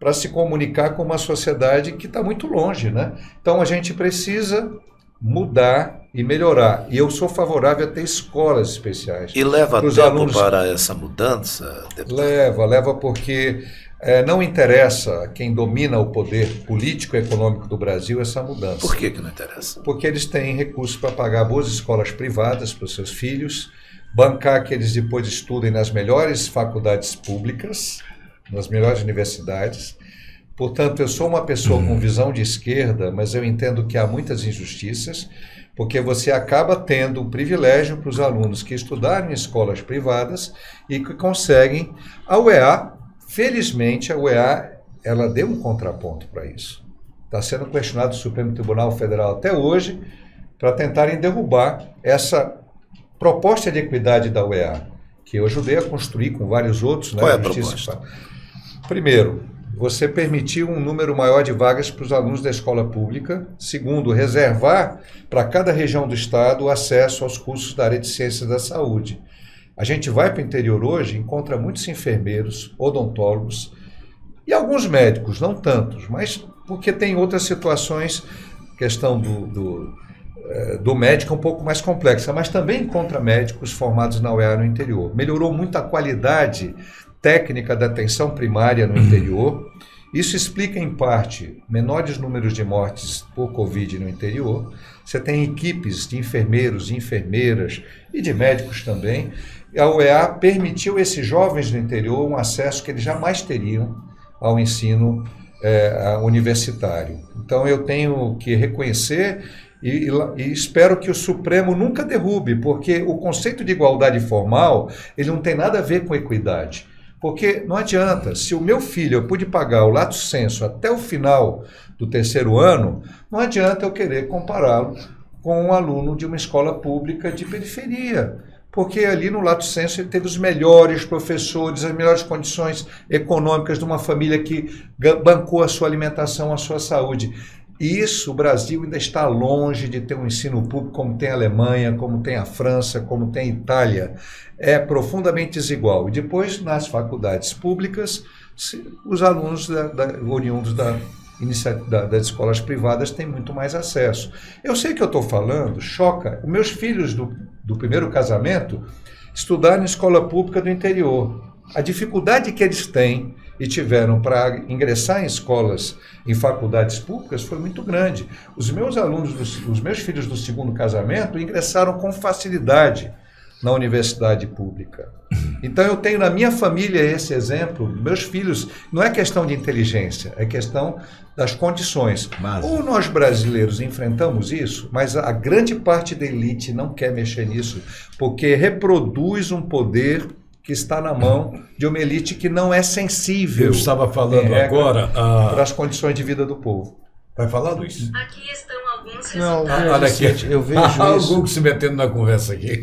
Speaker 6: para se comunicar com uma sociedade que está muito longe, né? Então a gente precisa mudar e melhorar. E eu sou favorável a ter escolas especiais.
Speaker 3: E leva tempo
Speaker 6: alunos...
Speaker 3: para essa mudança?
Speaker 6: Leva porque não interessa a quem domina o poder político e econômico do Brasil essa mudança.
Speaker 3: Por que não interessa?
Speaker 6: Porque eles têm recursos para pagar boas escolas privadas para os seus filhos, bancar que eles depois estudem nas melhores faculdades públicas, nas melhores universidades, Portanto, eu sou uma pessoa com visão de esquerda, mas eu entendo que há muitas injustiças, porque você acaba tendo o privilégio para os alunos que estudaram em escolas privadas e que conseguem. A UEA, felizmente, a UEA, ela deu um contraponto para isso. Está sendo questionado o Supremo Tribunal Federal até hoje para tentarem derrubar essa proposta de equidade da UEA, que eu ajudei a construir com vários outros.
Speaker 3: Qual é a proposta?
Speaker 6: Primeiro, você permitir um número maior de vagas para os alunos da escola pública. Segundo, reservar para cada região do estado o acesso aos cursos da área de ciências da saúde. A gente vai para o interior hoje, encontra muitos enfermeiros, odontólogos e alguns médicos, não tantos, mas porque tem outras situações, questão do médico é um pouco mais complexa, mas também encontra médicos formados na UEA no interior. Melhorou muito a qualidade técnica da atenção primária no interior. Isso explica, em parte, menores números de mortes por Covid no interior. Você tem equipes de enfermeiros e enfermeiras e de médicos também. E a UEA permitiu a esses jovens do interior um acesso que eles jamais teriam ao ensino universitário. Então, eu tenho que reconhecer e espero que o Supremo nunca derrube, porque o conceito de igualdade formal ele não tem nada a ver com equidade. Porque não adianta, se o meu filho, eu pude pagar o lato sensu até o final do terceiro ano, não adianta eu querer compará-lo com um aluno de uma escola pública de periferia. Porque ali no lato sensu ele teve os melhores professores, as melhores condições econômicas de uma família que bancou a sua alimentação, a sua saúde. Isso, o Brasil ainda está longe de ter um ensino público como tem a Alemanha, como tem a França, como tem a Itália. É profundamente desigual. E depois, nas faculdades públicas, os alunos oriundos das escolas privadas têm muito mais acesso. Eu sei que eu estou falando, choca. Os meus filhos do primeiro casamento estudaram em escola pública do interior. A dificuldade que eles têm e tiveram para ingressar em escolas, em faculdades públicas, foi muito grande. Os meus alunos, os meus filhos do segundo casamento, ingressaram com facilidade na universidade pública. Então eu tenho na minha família esse exemplo. Meus filhos, não é questão de inteligência, é questão das condições. Ou nós brasileiros enfrentamos isso, mas a grande parte da elite não quer mexer nisso, porque reproduz um poder que está na mão de uma elite que não é sensível.
Speaker 2: Eu estava falando agora
Speaker 6: para as condições de vida do povo.
Speaker 2: Vai falar, Luiz?
Speaker 8: Aqui estão alguns
Speaker 5: Não,
Speaker 8: resultados.
Speaker 2: Olha aqui,
Speaker 5: eu vejo isso.
Speaker 2: o Google se metendo na conversa aqui.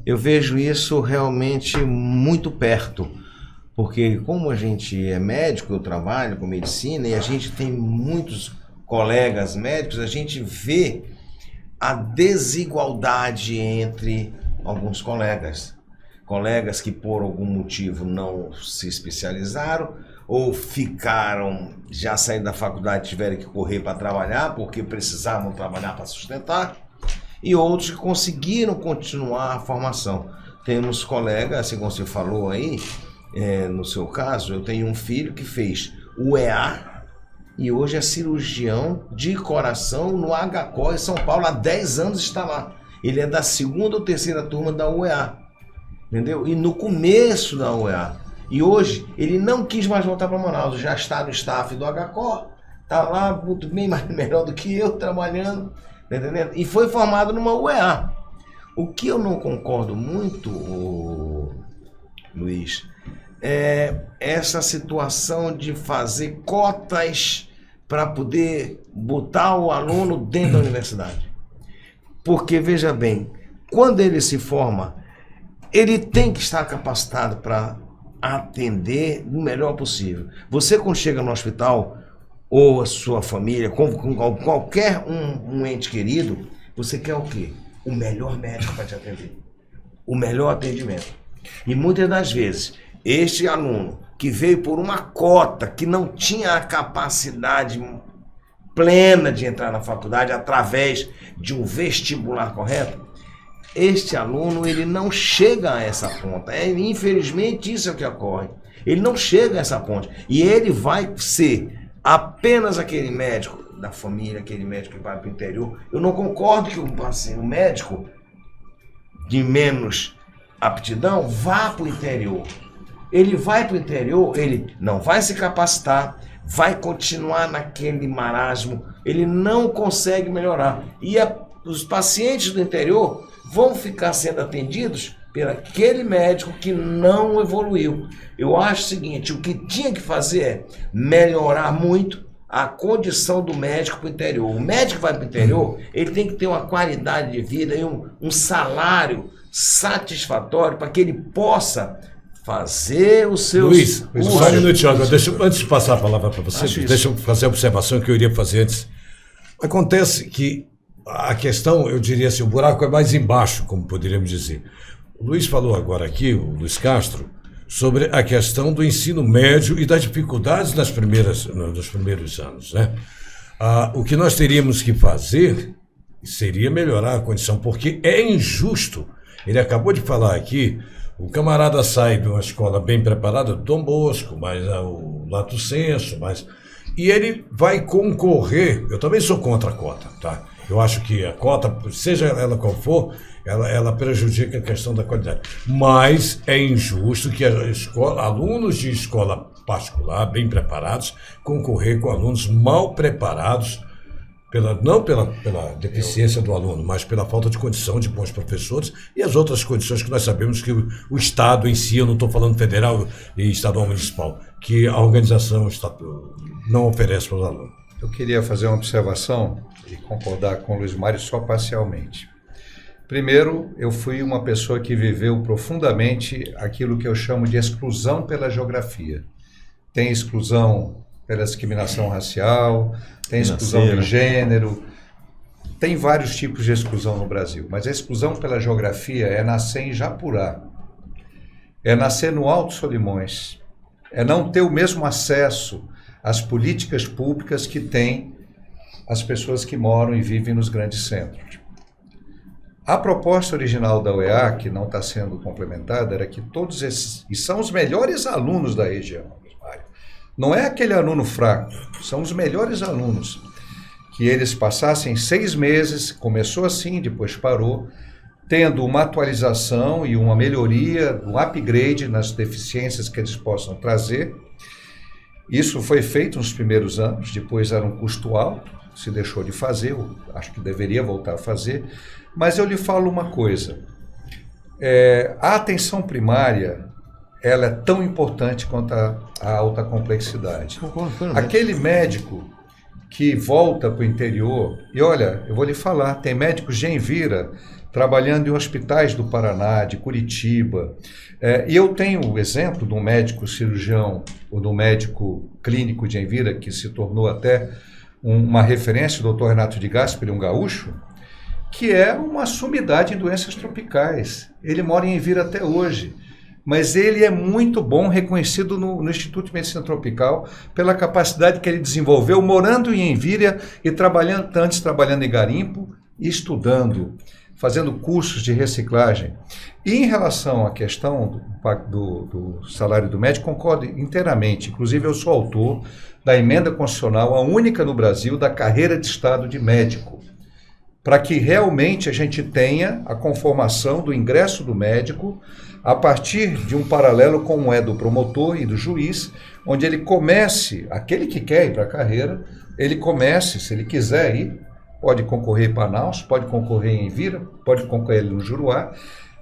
Speaker 9: Eu vejo isso realmente muito perto, porque como a gente é médico, eu trabalho com medicina e a gente tem muitos colegas médicos, a gente vê a desigualdade entre alguns colegas que por algum motivo não se especializaram ou ficaram, já saindo da faculdade, tiveram que correr para trabalhar porque precisavam trabalhar para sustentar, e outros que conseguiram continuar a formação. Temos colegas, assim como você falou aí, no seu caso, eu tenho um filho que fez o EA e hoje é cirurgião de coração no HCO em São Paulo, há 10 anos está lá. Ele é da segunda ou terceira turma da UEA, entendeu? E no começo da UEA. E hoje ele não quis mais voltar para Manaus, já está no staff do HCO, está lá muito bem melhor do que eu trabalhando, tá entendendo? E foi formado numa UEA. O que eu não concordo muito, Luiz, é essa situação de fazer cotas para poder botar o aluno dentro da universidade. Porque, veja bem, quando ele se forma, ele tem que estar capacitado para atender o melhor possível. Você, quando chega no hospital, ou a sua família, com qualquer um ente querido, você quer o quê? O melhor médico para te atender. O melhor atendimento. E muitas das vezes, este aluno que veio por uma cota, que não tinha a capacidade plena de entrar na faculdade através de um vestibular correto, este aluno ele não chega a essa ponta. Infelizmente isso é o que ocorre. Ele não chega a essa ponte. E ele vai ser apenas aquele médico da família, aquele médico que vai para o interior. Eu não concordo que o médico de menos aptidão vá para o interior. Ele vai para o interior, ele não vai se capacitar, vai continuar naquele marasmo, ele não consegue melhorar. E os pacientes do interior vão ficar sendo atendidos por aquele médico que não evoluiu. Eu acho o seguinte, o que tinha que fazer é melhorar muito a condição do médico para o interior. O médico que vai para o interior, ele tem que ter uma qualidade de vida e um salário satisfatório para que ele possa fazer os seus...
Speaker 2: Luiz, só um minutinho agora. Antes de passar a palavra para você, deixa eu fazer a observação que eu iria fazer antes. Acontece que a questão, eu diria assim, o buraco é mais embaixo, como poderíamos dizer. O Luiz falou agora aqui, o Luiz Castro, sobre a questão do ensino médio e das dificuldades nos primeiros anos, né? O que nós teríamos que fazer seria melhorar a condição, porque é injusto. Ele acabou de falar aqui, o camarada sai de uma escola bem preparada, Dom Bosco, mas o Lato Senso, e ele vai concorrer. Eu também sou contra a cota, tá? Eu acho que a cota, seja ela qual for, ela prejudica a questão da qualidade. Mas é injusto que alunos de escola particular, bem preparados, concorrer com alunos mal preparados, não pela deficiência do aluno, mas pela falta de condição de bons professores e as outras condições que nós sabemos que o Estado em si, eu não estou falando federal e estadual municipal, que a organização não oferece para os alunos.
Speaker 6: Eu queria fazer uma observação e concordar com o Luiz Mário só parcialmente. Primeiro, eu fui uma pessoa que viveu profundamente aquilo que eu chamo de exclusão pela geografia. Tem exclusão pela discriminação racial, tem exclusão de gênero, tem vários tipos de exclusão no Brasil, mas a exclusão pela geografia é nascer em Japurá, é nascer no Alto Solimões, é não ter o mesmo acesso às políticas públicas que têm as pessoas que moram e vivem nos grandes centros. A proposta original da UEA, que não está sendo complementada, era que todos esses, e são os melhores alunos da região, não é aquele aluno fraco, são os melhores alunos, que eles passassem 6 meses, começou assim, depois parou, tendo uma atualização e uma melhoria, um upgrade nas deficiências que eles possam trazer. Isso foi feito nos primeiros anos, depois era um custo alto, se deixou de fazer, eu acho que deveria voltar a fazer, mas eu lhe falo uma coisa, a atenção primária, ela é tão importante quanto a alta complexidade. Aquele médico que volta para o interior, e olha, eu vou lhe falar, tem médicos de Envira trabalhando em hospitais do Paraná, de Curitiba, e eu tenho o exemplo de um médico cirurgião, ou de um médico clínico de Envira, que se tornou até uma referência, o Dr. Renato de Gasperi, um gaúcho, que é uma sumidade em doenças tropicais. Ele mora em Envira até hoje. Mas ele é muito bom, reconhecido no Instituto de Medicina Tropical, pela capacidade que ele desenvolveu, morando em Envira e antes trabalhando em garimpo e estudando, fazendo cursos de reciclagem. E em relação à questão do salário do médico, concordo inteiramente. Inclusive, eu sou autor da emenda constitucional, a única no Brasil, da carreira de Estado de médico, para que realmente a gente tenha a conformação do ingresso do médico a partir de um paralelo como é do promotor e do juiz, onde ele comece, aquele que quer ir para a carreira, ele comece, se ele quiser ir, pode concorrer em Manaus, pode concorrer em Envira, pode concorrer no Juruá,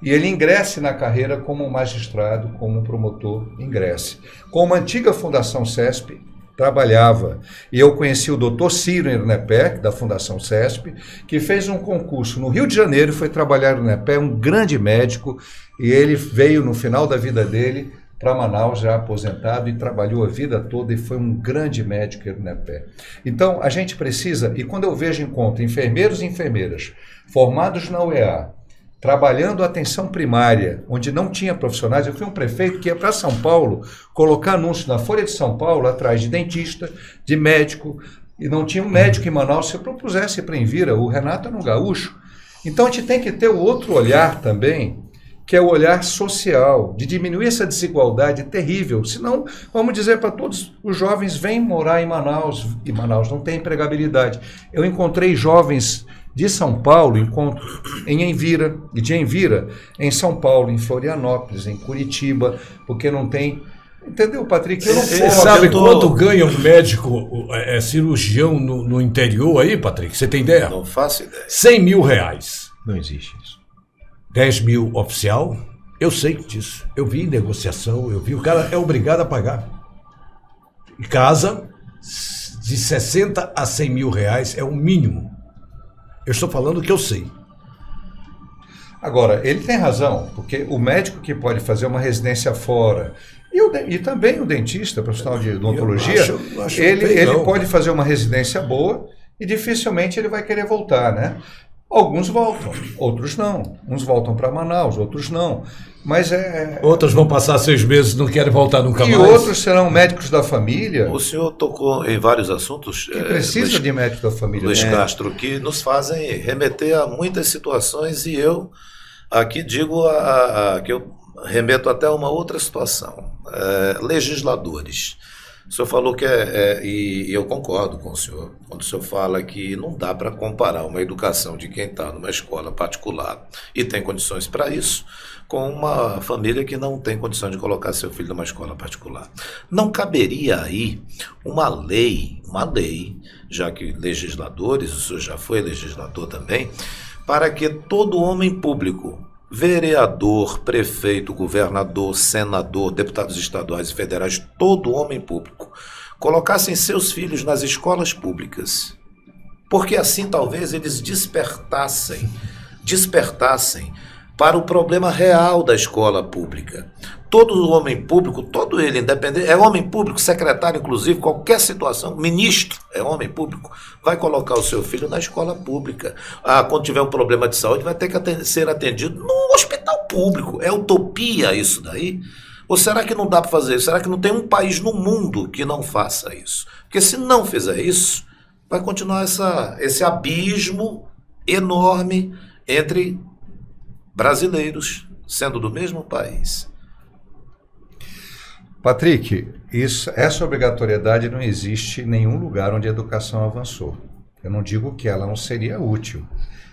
Speaker 6: e ele ingresse na carreira como magistrado, como promotor, ingresse. Como a antiga Fundação CESP trabalhava, e eu conheci o Dr. Ciro Ernepé, da Fundação CESP, que fez um concurso no Rio de Janeiro, foi trabalhar no Ernepé, um grande médico, e ele veio no final da vida dele para Manaus, já aposentado, e trabalhou a vida toda e foi um grande médico Ernepé. Então, a gente precisa, e quando eu vejo encontro enfermeiros e enfermeiras formados na UEA, trabalhando a atenção primária, onde não tinha profissionais. Eu fui um prefeito que ia para São Paulo colocar anúncio na Folha de São Paulo atrás de dentista, de médico, e não tinha um médico em Manaus. Se eu propusesse para Envira, o Renato era um gaúcho. Então a gente tem que ter o outro olhar também, que é o olhar social, de diminuir essa desigualdade terrível. Senão, vamos dizer para todos, os jovens vêm morar em Manaus, e Manaus não tem empregabilidade. Eu encontrei jovens De São Paulo, encontro em Envira, e de Envira em São Paulo, em Florianópolis, em Curitiba, porque não tem... Entendeu, Patrick? Eu não
Speaker 2: Você
Speaker 6: posso...
Speaker 2: sabe quanto ganha um médico cirurgião no interior aí, Patrick? Você tem ideia?
Speaker 3: Não faço ideia.
Speaker 2: 100 mil reais.
Speaker 9: Não existe isso.
Speaker 2: 10 mil oficial. Eu sei disso. Eu vi negociação, eu vi. O cara é obrigado a pagar. E casa de 60 a 100 mil reais é o mínimo. Eu estou falando o que eu sei.
Speaker 6: Agora, ele tem razão, porque o médico que pode fazer uma residência fora, e também o dentista, profissional de odontologia,
Speaker 2: acho
Speaker 6: ele pode fazer uma residência boa e dificilmente ele vai querer voltar, né? Alguns voltam, outros não. Uns voltam para Manaus, outros não. Mas
Speaker 2: Outros vão passar 6 meses e não querem voltar nunca mais.
Speaker 6: E outros serão médicos da família.
Speaker 3: O senhor tocou em vários assuntos.
Speaker 6: Que precisa de médico da família.
Speaker 3: Luiz Castro, que nos fazem remeter a muitas situações, e eu aqui digo que eu remeto até a uma outra situação. Legisladores. O senhor falou que e eu concordo com o senhor, quando o senhor fala que não dá para comparar uma educação de quem está numa escola particular e tem condições para isso, com uma família que não tem condição de colocar seu filho numa escola particular. Não caberia aí uma lei, já que legisladores, o senhor já foi legislador também, para que todo homem público, vereador, prefeito, governador, senador, deputados estaduais e federais, todo homem público, colocassem seus filhos nas escolas públicas, porque assim talvez eles despertassem para o problema real da escola pública. Todo homem público, todo ele independente, é homem público, secretário inclusive, qualquer situação, ministro é homem público, vai colocar o seu filho na escola pública. Quando tiver um problema de saúde, vai ter que ser atendido no hospital público. É utopia isso daí? Ou será que não dá para fazer isso? Será que não tem um país no mundo que não faça isso? Porque se não fizer isso, vai continuar esse abismo enorme entre brasileiros, sendo do mesmo país.
Speaker 6: Patrick, essa obrigatoriedade não existe em nenhum lugar onde a educação avançou. Eu não digo que ela não seria útil.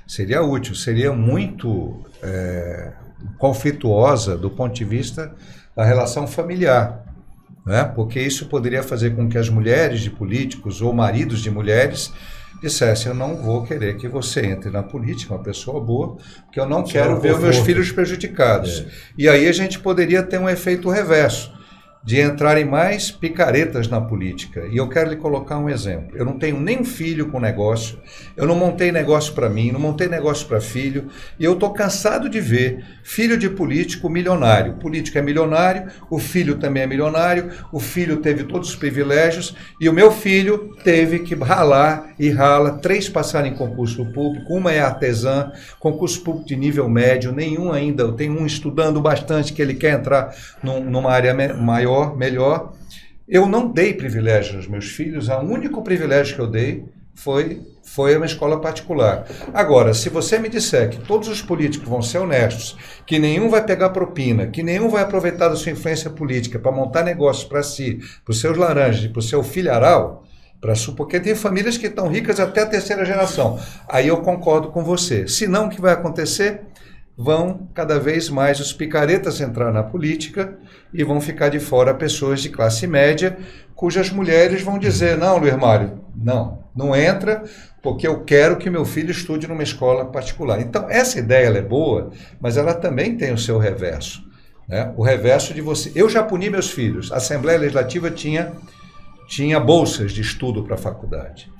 Speaker 6: Seria útil, seria muito conflituosa do ponto de vista da relação familiar, né? Porque isso poderia fazer com que as mulheres de políticos ou maridos de mulheres dissessem: eu não vou querer que você entre na política, uma pessoa boa, porque eu não quero ver os meus filhos prejudicados. E aí a gente poderia ter um efeito reverso, de entrarem mais picaretas na política. E eu quero lhe colocar um exemplo. Eu não tenho nem filho com negócio, eu não montei negócio para mim, não montei negócio para filho, e eu estou cansado de ver filho de político milionário. O político é milionário, o filho também é milionário, o filho teve todos os privilégios, e o meu filho teve que ralar e rala. 3 passaram em concurso público, uma é artesã, concurso público de nível médio, nenhum ainda. Eu tenho um estudando bastante, que ele quer entrar numa área maior, melhor. Eu não dei privilégio aos meus filhos, o único privilégio que eu dei foi uma escola particular. Agora, se você me disser que todos os políticos vão ser honestos, que nenhum vai pegar propina, que nenhum vai aproveitar da sua influência política para montar negócios para si, para os seus laranjas e para o seu filharal, porque tem famílias que estão ricas até a 3ª geração, aí eu concordo com você. Senão, o que vai acontecer? Vão cada vez mais os picaretas entrar na política e vão ficar de fora pessoas de classe média, cujas mulheres vão dizer: não, Luiz Mário, não entra, porque eu quero que meu filho estude numa escola particular. Então, essa ideia ela é boa, mas ela também tem o seu reverso, né? O reverso de você... Eu já puni meus filhos. A Assembleia Legislativa tinha bolsas de estudo para a faculdade.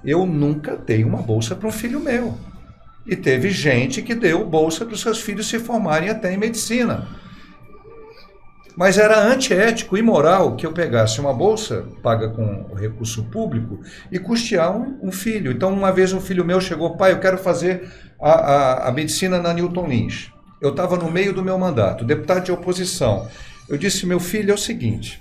Speaker 6: Eu nunca dei uma bolsa para um filho meu. E teve gente que deu bolsa para os seus filhos se formarem até em medicina. Mas era antiético e imoral que eu pegasse uma bolsa paga com recurso público e custear um filho. Então, uma vez um filho meu chegou: pai, eu quero fazer a medicina na Newton Lins. Eu estava no meio do meu mandato, deputado de oposição. Eu disse: meu filho, é o seguinte,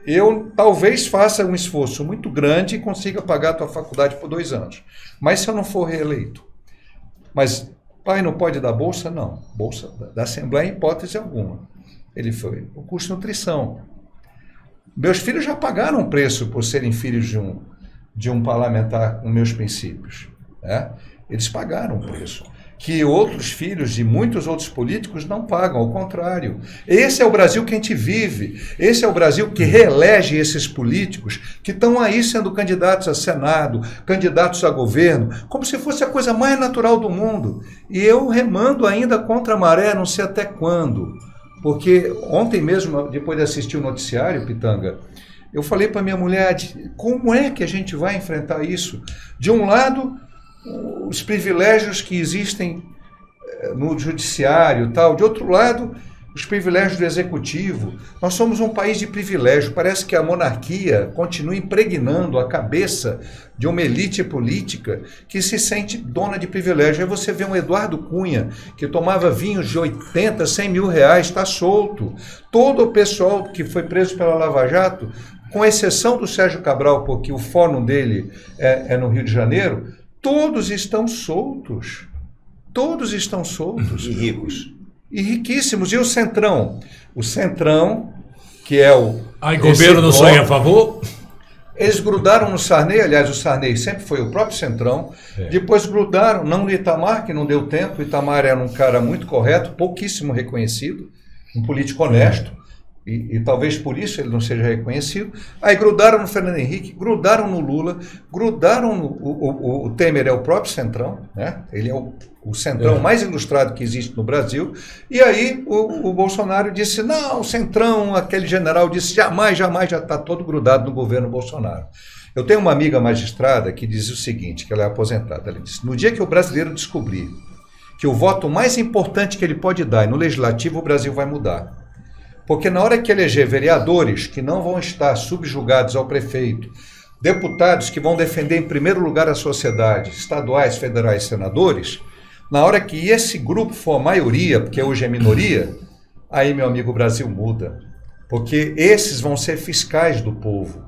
Speaker 6: eu talvez faça um esforço muito grande e consiga pagar a tua faculdade por 2 anos. Mas se eu não for reeleito? Mas, pai, não pode dar bolsa? Não. Bolsa da Assembleia, em hipótese alguma. Ele foi o curso de nutrição. Meus filhos já pagaram um preço por serem filhos de um parlamentar com meus princípios. né? Eles pagaram um preço que outros filhos de muitos outros políticos não pagam, ao contrário. Esse é o Brasil que a gente vive, esse é o Brasil que reelege esses políticos que estão aí sendo candidatos a Senado, candidatos a governo, como se fosse a coisa mais natural do mundo. E eu remando ainda contra a maré, não sei até quando. Porque ontem mesmo, depois de assistir o noticiário, Pitanga, eu falei para minha mulher, como é que a gente vai enfrentar isso? De um lado, os privilégios que existem no judiciário e tal. De outro lado, os privilégios do executivo. Nós somos um país de privilégio. Parece que a monarquia continua impregnando a cabeça de uma elite política que se sente dona de privilégio. Aí você vê um Eduardo Cunha, que tomava vinhos de 80, 100 mil reais, está solto. Todo o pessoal que foi preso pela Lava Jato, com exceção do Sérgio Cabral, porque o fórum dele é no Rio de Janeiro, todos estão soltos. Todos estão soltos.
Speaker 9: E ricos.
Speaker 6: E riquíssimos. E o Centrão? O Centrão, que é o...
Speaker 2: Aí, governo não só a favor?
Speaker 6: Eles grudaram no Sarney, aliás, o Sarney sempre foi o próprio Centrão. Depois grudaram, não no Itamar, que não deu tempo. O Itamar era um cara muito correto, pouquíssimo reconhecido, um político honesto. E talvez por isso ele não seja reconhecido. Aí grudaram no Fernando Henrique, grudaram no Lula, grudaram no... O Temer é o próprio Centrão, né? Ele é o Centrão mais ilustrado que existe no Brasil. E aí o Bolsonaro disse, não, o Centrão, aquele general disse, jamais, já está todo grudado no governo Bolsonaro. Eu tenho uma amiga magistrada que diz o seguinte, que ela é aposentada, ela disse, no dia que o brasileiro descobrir que o voto mais importante que ele pode dar é no legislativo, o Brasil vai mudar. Porque na hora que eleger vereadores que não vão estar subjugados ao prefeito, deputados que vão defender em primeiro lugar a sociedade, estaduais, federais, senadores, na hora que esse grupo for a maioria, porque hoje é minoria, aí, meu amigo, o Brasil muda. Porque esses vão ser fiscais do povo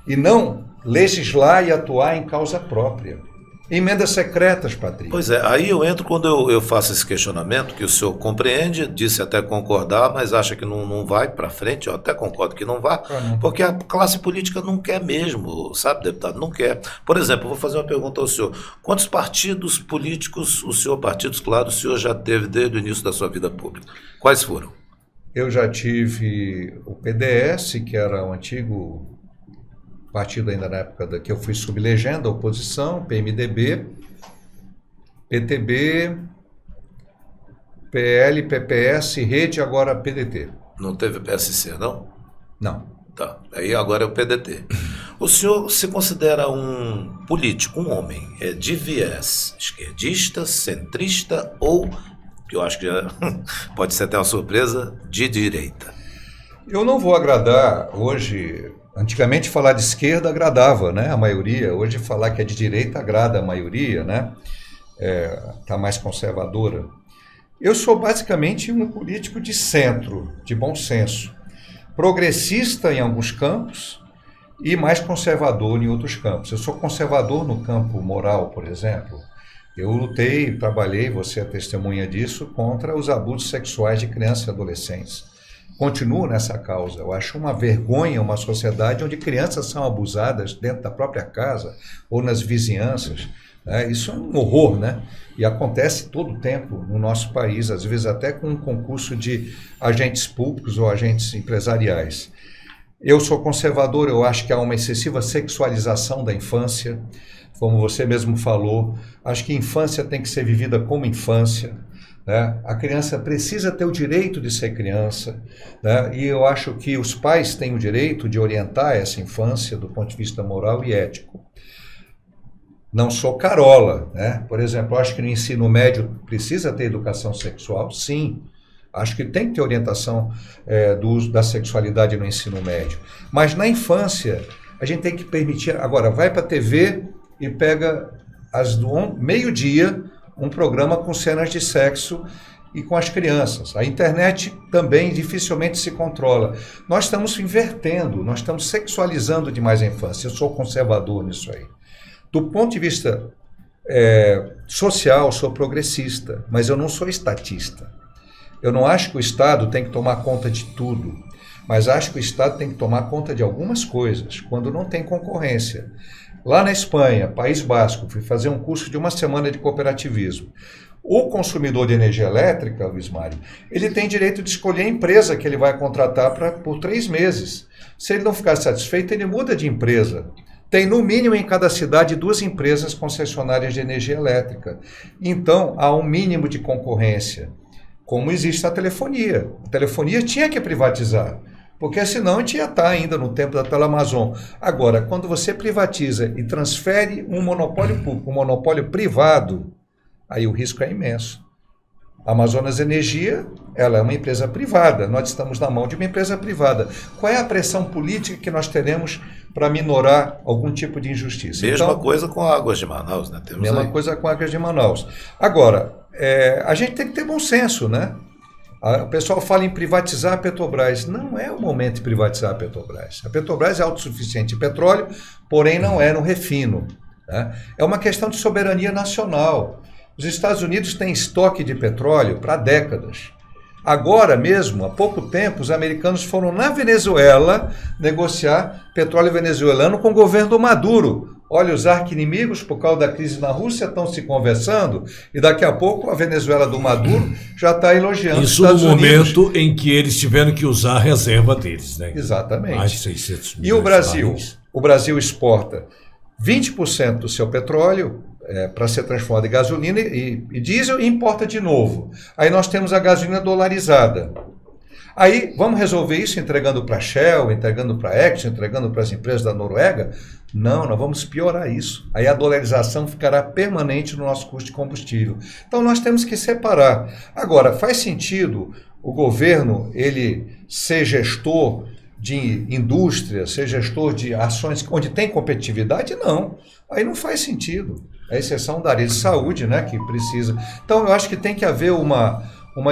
Speaker 6: e não legislar e atuar em causa própria. Emendas secretas, Patrícia.
Speaker 3: Pois é, aí eu entro quando eu faço esse questionamento, que o senhor compreende, disse até concordar, mas acha que não vai para frente, eu até concordo que não vá, porque a classe política não quer mesmo, sabe, deputado, não quer. Por exemplo, eu vou fazer uma pergunta ao senhor, quantos partidos políticos, partidos, claro, o senhor já teve desde o início da sua vida pública? Quais foram?
Speaker 6: Eu já tive o PDS, que era o antigo... partido ainda na época que eu fui sublegenda, oposição, PMDB, PTB, PL, PPS, Rede, agora PDT.
Speaker 3: Não teve PSC, não?
Speaker 6: Não.
Speaker 3: Tá, aí agora é o PDT. O senhor se considera um político, um homem, de viés esquerdista, centrista ou, que eu acho que já pode ser até uma surpresa, de direita?
Speaker 6: Eu não vou agradar hoje... Antigamente falar de esquerda agradava, né, a maioria. Hoje falar que é de direita agrada a maioria, né? Tá mais conservadora. Eu sou basicamente um político de centro, de bom senso. Progressista em alguns campos e mais conservador em outros campos. Eu sou conservador no campo moral, por exemplo. Eu lutei, trabalhei, você é testemunha disso, contra os abusos sexuais de crianças e adolescentes. Continuo nessa causa. Eu acho uma vergonha uma sociedade onde crianças são abusadas dentro da própria casa ou nas vizinhanças. Né? Isso é um horror, né? E acontece todo o tempo no nosso país, às vezes até com um concurso de agentes públicos ou agentes empresariais. Eu sou conservador, eu acho que há uma excessiva sexualização da infância, como você mesmo falou. Acho que a infância tem que ser vivida como infância. Né? A criança precisa ter o direito de ser criança, né? E eu acho que os pais têm o direito de orientar essa infância do ponto de vista moral e ético. Não sou carola, né? Por exemplo, eu acho que no ensino médio precisa ter educação sexual, sim. Acho que tem que ter orientação do uso da sexualidade no ensino médio. Mas na infância, a gente tem que permitir... Agora, vai para a TV e pega meio-dia um programa com cenas de sexo e com as crianças. A internet também dificilmente se controla. Nós estamos invertendo, nós estamos sexualizando demais a infância. Eu sou conservador nisso aí. Do ponto de vista social, sou progressista, mas eu não sou estatista. Eu não acho que o Estado tem que tomar conta de tudo, mas acho que o Estado tem que tomar conta de algumas coisas, quando não tem concorrência. Lá na Espanha, País Basco, fui fazer um curso de 1 semana de cooperativismo. O consumidor de energia elétrica, Luiz Mário, ele tem direito de escolher a empresa que ele vai contratar por 3 meses. Se ele não ficar satisfeito, ele muda de empresa. Tem, no mínimo, em cada cidade, 2 empresas concessionárias de energia elétrica. Então, há um mínimo de concorrência. Como existe a telefonia. A telefonia tinha que privatizar, porque senão a gente ia estar ainda no tempo da Telemazon. Agora, quando você privatiza e transfere um monopólio público, um monopólio privado, aí o risco é imenso. A Amazonas Energia, ela é uma empresa privada, nós estamos na mão de uma empresa privada. Qual é a pressão política que nós teremos para minorar algum tipo de injustiça?
Speaker 3: Mesma coisa com Águas de Manaus, né? Temos
Speaker 6: mesma
Speaker 3: aí.
Speaker 6: coisa com Águas de Manaus. Agora, a gente tem que ter bom senso, né? O pessoal fala em privatizar a Petrobras. Não é o momento de privatizar a Petrobras. A Petrobras é autossuficiente em petróleo, porém não é no refino, né? É uma questão de soberania nacional. Os Estados Unidos têm estoque de petróleo para décadas. Agora mesmo, há pouco tempo, os americanos foram na Venezuela negociar petróleo venezuelano com o governo do Maduro. Olha, os arqui-inimigos, por causa da crise na Rússia, estão se conversando e daqui a pouco a Venezuela do Maduro já está elogiando os
Speaker 2: Isso no
Speaker 6: Estados Unidos.
Speaker 2: momento em que eles tiveram que usar a reserva deles, né?
Speaker 6: Exatamente.
Speaker 2: Mais de 600 milhões
Speaker 6: E o Brasil?
Speaker 2: de barris.
Speaker 6: O Brasil exporta 20% do seu petróleo para ser transformado em gasolina e diesel e importa de novo. Aí nós temos a gasolina dolarizada. Aí vamos resolver isso entregando para a Shell, entregando para a Exxon, entregando para as empresas da Noruega? Não, nós vamos piorar isso. Aí a dolarização ficará permanente no nosso custo de combustível. Então nós temos que separar. Agora, faz sentido o governo ele ser gestor de indústria, ser gestor de ações onde tem competitividade? Não. Aí não faz sentido. A exceção da área de saúde, né, que precisa. Então eu acho que tem que haver uma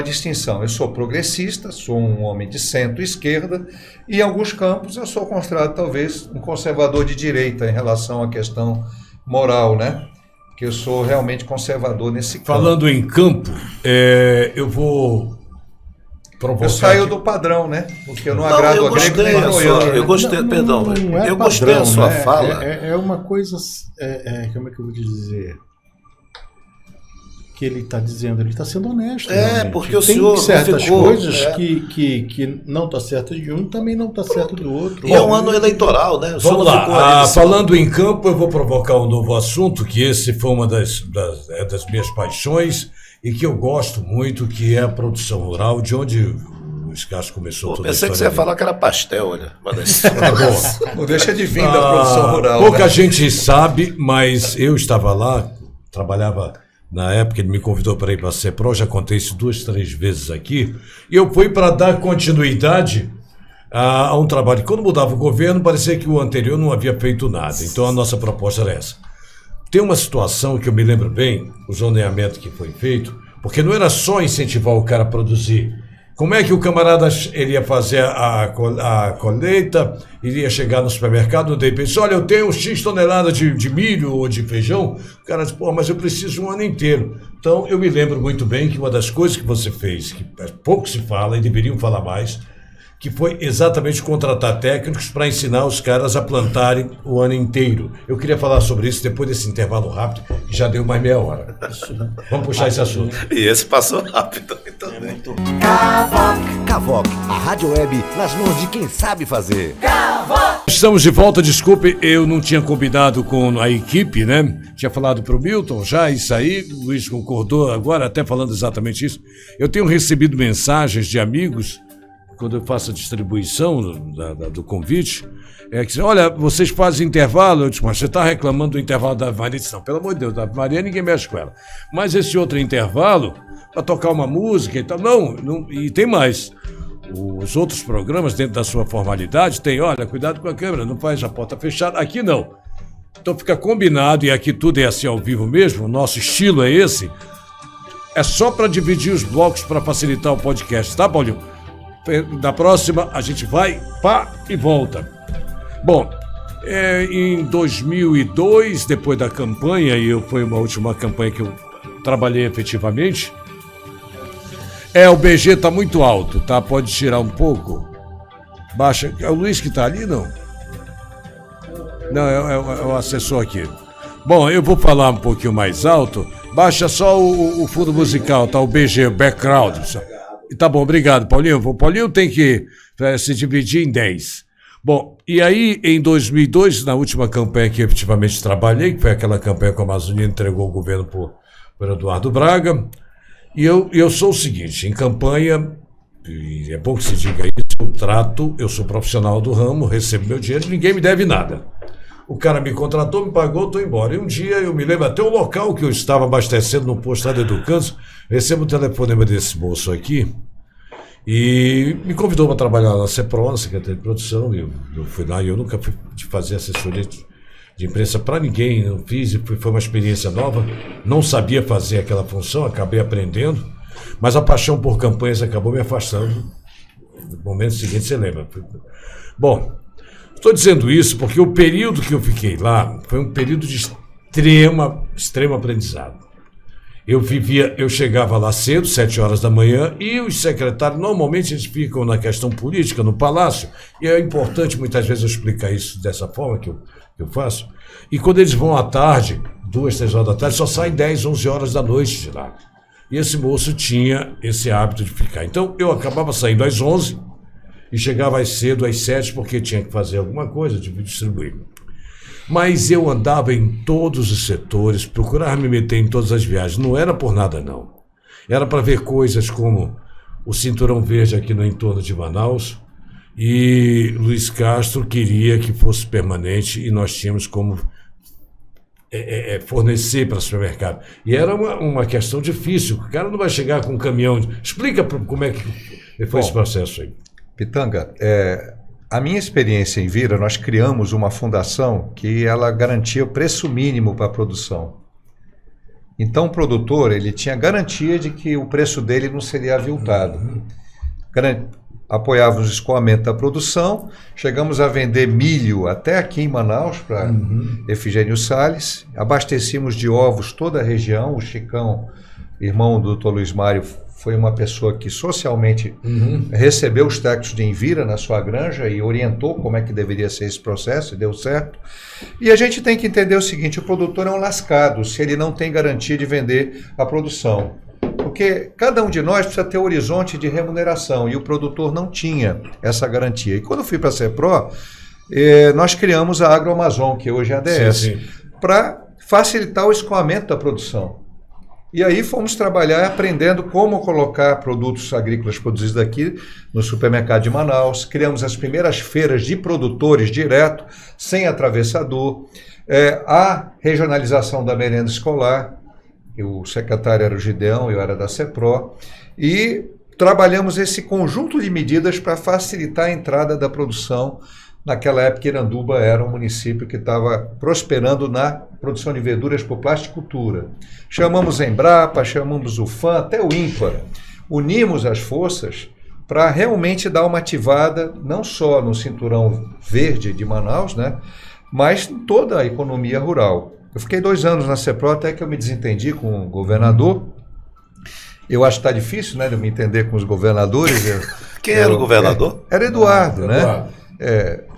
Speaker 6: distinção. Eu sou progressista, sou um homem de centro-esquerda e em alguns campos eu sou considerado talvez um conservador de direita em relação à questão moral, né? Que eu sou realmente conservador nesse campo.
Speaker 2: Falando em campo, eu vou provocar...
Speaker 6: Eu saio
Speaker 2: aqui.
Speaker 6: do padrão, né? Porque eu não agrado
Speaker 3: eu
Speaker 6: a grego
Speaker 3: gostei,
Speaker 6: nem a troiano.
Speaker 3: eu gostei, perdão,
Speaker 5: Não é
Speaker 3: eu gostei
Speaker 5: padrão,
Speaker 3: da sua
Speaker 5: né?
Speaker 3: fala.
Speaker 5: É uma coisa, como é que eu vou te dizer? Que ele está dizendo, ele está sendo honesto. realmente.
Speaker 3: Porque o
Speaker 5: Tem
Speaker 3: senhor não
Speaker 5: certas
Speaker 3: ficou,
Speaker 5: coisas que não está certo de um, também não está certo do outro.
Speaker 3: E é um ano eleitoral, né? O senhor
Speaker 2: Vamos
Speaker 3: não ficou
Speaker 2: lá,
Speaker 3: ali,
Speaker 2: falando em campo, eu vou provocar um novo assunto, que esse foi uma das minhas paixões e que eu gosto muito, que é a produção rural, de onde o Luiz Castro começou toda a
Speaker 3: pensei
Speaker 2: história
Speaker 3: que você ia
Speaker 2: dele.
Speaker 3: falar que era pastel, olha.
Speaker 6: Não deixa de vir da produção rural.
Speaker 2: Pouca
Speaker 6: né?
Speaker 2: gente sabe, mas eu estava lá, trabalhava na época, ele me convidou para ir para a CEPRO, já contei isso 2, 3 vezes aqui, e eu fui para dar continuidade a um trabalho. Quando mudava o governo, parecia que o anterior não havia feito nada, então a nossa proposta era essa. Tem uma situação que eu me lembro bem, o zoneamento que foi feito, porque não era só incentivar o cara a produzir. Como é que o camarada ele ia fazer a colheita, iria chegar no supermercado, de repente, olha, eu tenho X toneladas de milho ou de feijão. O cara diz, pô, mas eu preciso um ano inteiro. Então, eu me lembro muito bem que uma das coisas que você fez, que pouco se fala e deveriam falar mais, que foi exatamente contratar técnicos para ensinar os caras a plantarem o ano inteiro. Eu queria falar sobre isso depois desse intervalo rápido, que já deu mais meia hora. Vamos puxar esse assunto.
Speaker 3: E esse passou rápido também.
Speaker 1: Cavoc, a rádio web nas mãos de quem sabe fazer.
Speaker 2: Estamos de volta, desculpe, eu não tinha combinado com a equipe, né? Tinha falado para o Milton já isso aí, o Luiz concordou agora, até falando exatamente isso. Eu tenho recebido mensagens de amigos, quando eu faço a distribuição do convite, que dizem, olha, vocês fazem intervalo? Eu disse, mas você está reclamando do intervalo da Ave Maria? Eu disse, não, pelo amor de Deus, da Ave Maria ninguém mexe com ela. Mas esse outro intervalo, para tocar uma música e tal, não, e tem mais. Os outros programas, dentro da sua formalidade, tem, olha, cuidado com a câmera, não faz a porta fechada. Aqui não. Então fica combinado, e aqui tudo é assim ao vivo mesmo, o nosso estilo é esse. É só para dividir os blocos para facilitar o podcast, tá, Paulinho? Da próxima a gente vai, pá, e volta. Bom, em 2002, depois da campanha, e foi uma última campanha que eu trabalhei efetivamente, o BG está muito alto, tá? Pode tirar um pouco. Baixa. É o Luiz que está ali, não? Não, é o assessor aqui. Bom, eu vou falar um pouquinho mais alto. Baixa só o fundo musical, tá? O BG, background. Tá bom, obrigado, Paulinho. O Paulinho tem que se dividir em 10. Bom, e aí em 2002, na última campanha que efetivamente trabalhei, que foi aquela campanha que a Amazônia entregou o governo por Eduardo Braga, e eu sou o seguinte, em campanha, e é bom que se diga isso, eu sou profissional do ramo, recebo meu dinheiro, ninguém me deve nada. O cara me contratou, me pagou, estou embora. E um dia eu me lembro até o local que eu estava abastecendo no posto da Educanso, recebo o telefonema desse moço aqui, e me convidou para trabalhar na CEPRO, na Secretaria de Produção. Eu fui lá e eu nunca fui fazer assessoria de imprensa para ninguém, não fiz, foi uma experiência nova. Não sabia fazer aquela função, acabei aprendendo, mas a paixão por campanhas acabou me afastando. No momento seguinte, você lembra. Bom, estou dizendo isso porque o período que eu fiquei lá foi um período de extremo aprendizado. Eu chegava lá cedo, 7 horas da manhã, e os secretários, normalmente eles ficam na questão política, no palácio, e é importante muitas vezes eu explicar isso dessa forma que eu faço. E quando eles vão à tarde, 2, 3 horas da tarde, só saem 10, 11 horas da noite de lá. E esse moço tinha esse hábito de ficar. Então eu acabava saindo às 11 e chegava às cedo, às 7, porque tinha que fazer alguma coisa, de distribuir. Mas eu andava em todos os setores, procurava me meter em todas as viagens. Não era por nada, não. Era para ver coisas como o Cinturão Verde aqui no entorno de Manaus, e Luiz Castro queria que fosse permanente e nós tínhamos como fornecer para o supermercado. E era uma questão difícil. O cara não vai chegar com um caminhão. Explica como é que foi esse processo aí.
Speaker 6: Pitanga, a minha experiência em Vira, nós criamos uma fundação que ela garantia o preço mínimo para a produção. Então o produtor ele tinha garantia de que o preço dele não seria aviltado. Apoiávamos o escoamento da produção, chegamos a vender milho até aqui em Manaus para Efigênio Salles, abastecíamos de ovos toda a região. O Chicão, irmão do Dr. Luiz Mário, foi uma pessoa que socialmente recebeu os técnicos de Envira na sua granja e orientou como é que deveria ser esse processo, e deu certo. E a gente tem que entender o seguinte: o produtor é um lascado se ele não tem garantia de vender a produção. Porque cada um de nós precisa ter horizonte de remuneração, e o produtor não tinha essa garantia. E quando eu fui para a CEPRO, nós criamos a Agroamazon, que hoje é a ADS, para facilitar o escoamento da produção. E aí fomos trabalhar aprendendo como colocar produtos agrícolas produzidos daqui no supermercado de Manaus. Criamos as primeiras feiras de produtores direto, sem atravessador. A regionalização da merenda escolar. O secretário era o Gideão, eu era da CEPRO. E trabalhamos esse conjunto de medidas para facilitar a entrada da produção. Naquela época, Iranduba era um município que estava prosperando na produção de verduras por plasticultura. Chamamos a Embrapa, chamamos o FAM, até o INPA. Unimos as forças para realmente dar uma ativada, não só no Cinturão Verde de Manaus, né, mas em toda a economia rural. Eu fiquei 2 anos na CEPRO até que eu me desentendi com o governador. Eu acho que está difícil, né, de eu me entender com os governadores.
Speaker 3: Quem era o governador?
Speaker 6: Era Eduardo, né?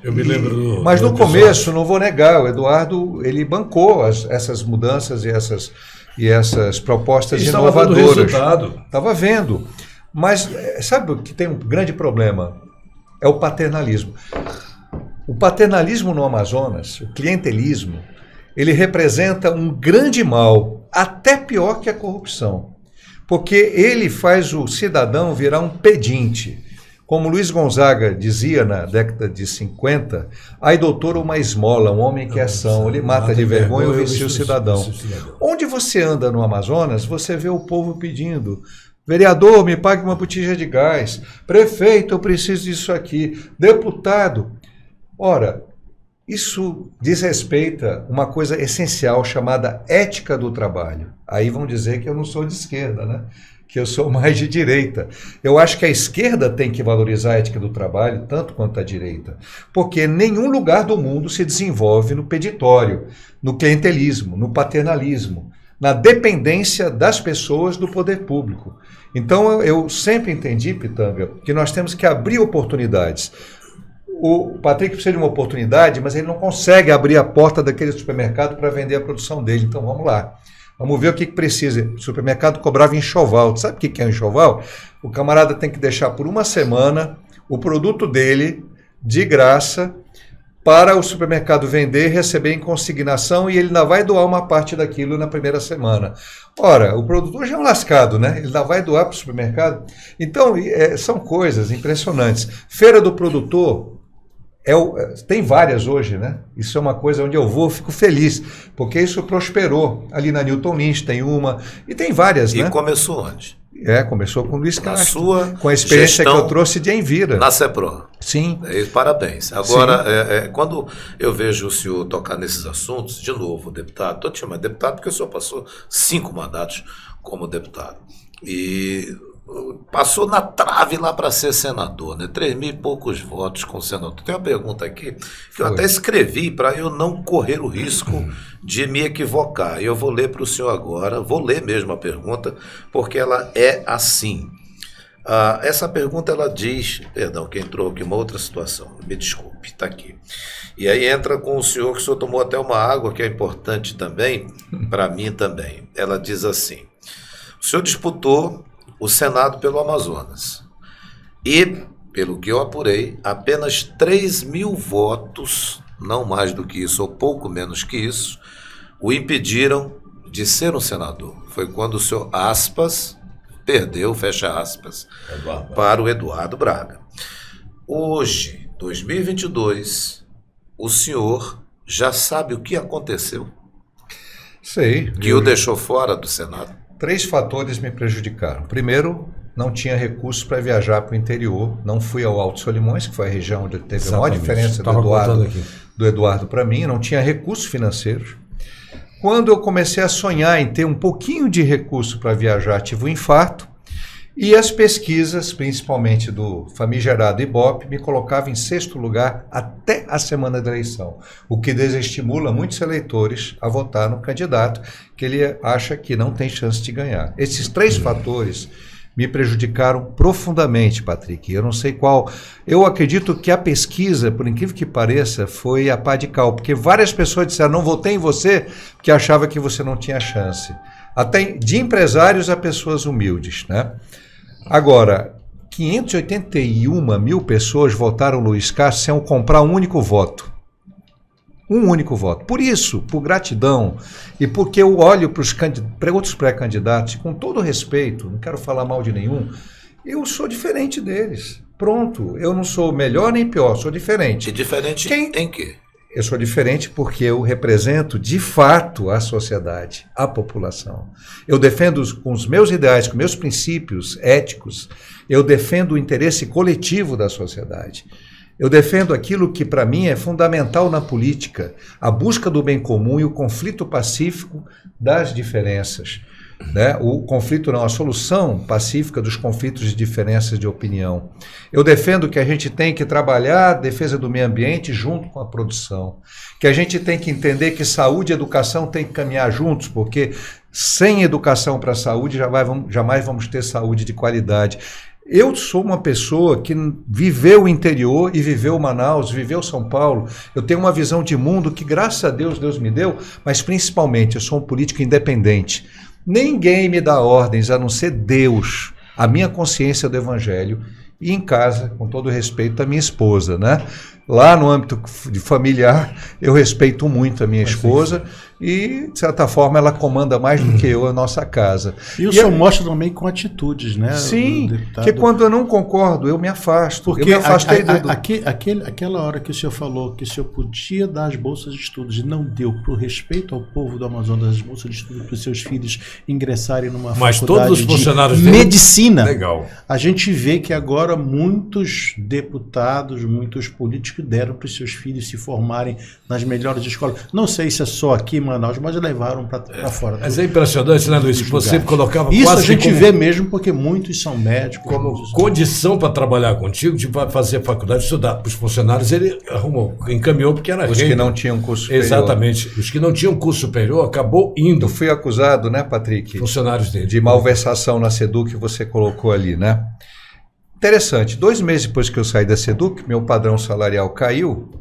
Speaker 2: Eu me lembro
Speaker 6: mas no começo, não vou negar, o Eduardo ele bancou essas mudanças e essas propostas inovadoras. Estava vendo. Mas sabe o que tem um grande problema? É o paternalismo. O paternalismo no Amazonas, o clientelismo, ele representa um grande mal, até pior que a corrupção. Porque ele faz o cidadão virar um pedinte. Como Luiz Gonzaga dizia na década de 50, ai doutor, uma esmola, um homem que é ação, ele mata de vergonha o vestir o cidadão. Onde você anda no Amazonas, você vê o povo pedindo: vereador, me pague uma botija de gás, prefeito, eu preciso disso aqui, deputado. Ora, isso desrespeita uma coisa essencial chamada ética do trabalho. Aí vão dizer que eu não sou de esquerda, né? Que eu sou mais de direita. Eu acho que a esquerda tem que valorizar a ética do trabalho tanto quanto a direita, porque nenhum lugar do mundo se desenvolve no peditório, no clientelismo, no paternalismo, na dependência das pessoas do poder público. Então eu sempre entendi, Pitanga, que nós temos que abrir oportunidades. O Patrick precisa de uma oportunidade, mas ele não consegue abrir a porta daquele supermercado para vender a produção dele. Então vamos lá. Vamos ver o que precisa. O supermercado cobrava enxoval. Sabe o que é um enxoval? O camarada tem que deixar por uma semana o produto dele de graça para o supermercado vender, receber em consignação, e ele ainda vai doar uma parte daquilo na primeira semana. Ora, o produtor já é um lascado, né? Ele ainda vai doar para o supermercado. Então, são coisas impressionantes. Feira do produtor, tem várias hoje, né? Isso é uma coisa onde eu fico feliz, porque isso prosperou. Ali na Newton Lins tem uma, e tem várias, né?
Speaker 3: E começou onde?
Speaker 6: Começou com o Luiz Castro,
Speaker 3: sua
Speaker 6: com a experiência que
Speaker 3: gestão
Speaker 6: eu trouxe de Envira.
Speaker 3: Na CEPRO.
Speaker 6: Sim.
Speaker 3: Parabéns. Agora, quando eu vejo o senhor tocar nesses assuntos, de novo, deputado, estou te chamando de deputado porque o senhor passou 5 mandatos como deputado. E passou na trave lá para ser senador, né? 3.000 e poucos votos com senador. Tem uma pergunta aqui que eu até escrevi para eu não correr o risco de me equivocar. Eu vou ler para o senhor agora, vou ler mesmo a pergunta, porque ela é assim. Essa pergunta ela diz, perdão, que entrou aqui uma outra situação, me desculpe, está aqui. E aí entra com o senhor, que o senhor tomou até uma água, que é importante também, para mim também. Ela diz assim: o senhor disputou o Senado pelo Amazonas e, pelo que eu apurei, apenas 3.000 votos, não mais do que isso ou pouco menos que isso, o impediram de ser um senador. Foi quando o senhor aspas perdeu, fecha aspas, para o Eduardo Braga. Hoje, 2022, o senhor já sabe o que aconteceu?
Speaker 6: Sei.
Speaker 3: Que o deixou fora do Senado?
Speaker 6: 3 fatores me prejudicaram. Primeiro, não tinha recurso para viajar para o interior. Não fui ao Alto Solimões, que foi a região onde teve a maior diferença do Eduardo para mim. Não tinha recursos financeiros. Quando eu comecei a sonhar em ter um pouquinho de recurso para viajar, tive um infarto. E as pesquisas, principalmente do famigerado Ibope, me colocavam em 6º lugar até a semana da eleição, o que desestimula muitos eleitores a votar no candidato que ele acha que não tem chance de ganhar. Esses 3 fatores me prejudicaram profundamente, Patrick. Eu não sei qual. Eu acredito que a pesquisa, por incrível que pareça, foi a pá de cal, porque várias pessoas disseram: não votei em você porque achava que você não tinha chance. Até de empresários a pessoas humildes, né? Agora, 581 mil pessoas votaram Luiz Castro sem comprar um único voto. Um único voto. Por isso, por gratidão, e porque eu olho para outros pré-candidatos, com todo respeito, não quero falar mal de nenhum, eu sou diferente deles. Pronto, eu não sou melhor nem pior, sou diferente.
Speaker 3: E diferente em quê?
Speaker 6: Eu sou diferente porque eu represento, de fato, a sociedade, a população. Eu defendo com os meus ideais, com meus princípios éticos, eu defendo o interesse coletivo da sociedade. Eu defendo aquilo que, para mim, é fundamental na política, a busca do bem comum e o conflito pacífico das diferenças. Né? O conflito não, a solução pacífica dos conflitos de diferenças de opinião. Eu defendo que a gente tem que trabalhar a defesa do meio ambiente junto com a produção, que a gente tem que entender que saúde e educação têm que caminhar juntos, porque sem educação para a saúde jamais vamos ter saúde de qualidade. Eu sou uma pessoa que viveu o interior e viveu Manaus, viveu São Paulo. Eu tenho uma visão de mundo que, graças a Deus, Deus me deu, mas principalmente eu sou um político independente. Ninguém me dá ordens a não ser Deus, a minha consciência do Evangelho, e em casa, com todo respeito, a minha esposa, né? Lá no âmbito de familiar, eu respeito muito a minha esposa e, de certa forma, ela comanda mais do que eu a nossa casa.
Speaker 5: E o senhor mostra também com atitudes, né?
Speaker 6: Sim, que quando eu não concordo, eu me afasto.
Speaker 5: Porque
Speaker 6: eu me afastei
Speaker 5: aquela hora que o senhor falou que o senhor podia dar as bolsas de estudos e não deu, por respeito ao povo do Amazonas, as bolsas de estudos para os seus filhos ingressarem numa
Speaker 2: Mas
Speaker 5: faculdade
Speaker 2: todos os funcionários
Speaker 5: de
Speaker 2: dele-
Speaker 5: medicina.
Speaker 2: Legal.
Speaker 5: A gente vê que agora muitos deputados, muitos políticos deram para os seus filhos se formarem nas melhores escolas. Não sei se é só aqui em Manaus, mas levaram para fora.
Speaker 2: Mas é impressionante, né, Luiz? Que você colocava
Speaker 5: Isso
Speaker 2: quase
Speaker 5: a gente
Speaker 2: que como,
Speaker 5: vê mesmo porque muitos são médicos.
Speaker 2: como
Speaker 5: muitos-
Speaker 2: condição para trabalhar contigo, de fazer faculdade, estudar. Para os funcionários, ele arrumou, encaminhou porque era
Speaker 6: Os que
Speaker 2: rei.
Speaker 6: não tinham curso superior.
Speaker 2: Exatamente. Os que não tinham curso superior, acabou indo.
Speaker 6: Eu fui acusado, né, Patrick,
Speaker 2: Funcionários dele.
Speaker 6: de malversação na SEDUC que você colocou ali, né? Interessante, 2 meses depois que eu saí da Seduc, meu padrão salarial caiu,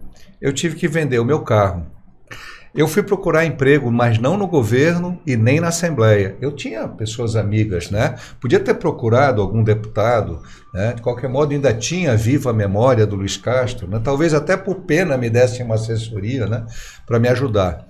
Speaker 6: eu tive que vender o meu carro. Eu fui procurar emprego, mas não no governo e nem na Assembleia. Eu tinha pessoas amigas, né? Podia ter procurado algum deputado, né? De qualquer modo, ainda tinha viva a memória do Luiz Castro, né? Talvez até por pena me dessem uma assessoria, né? Para me ajudar.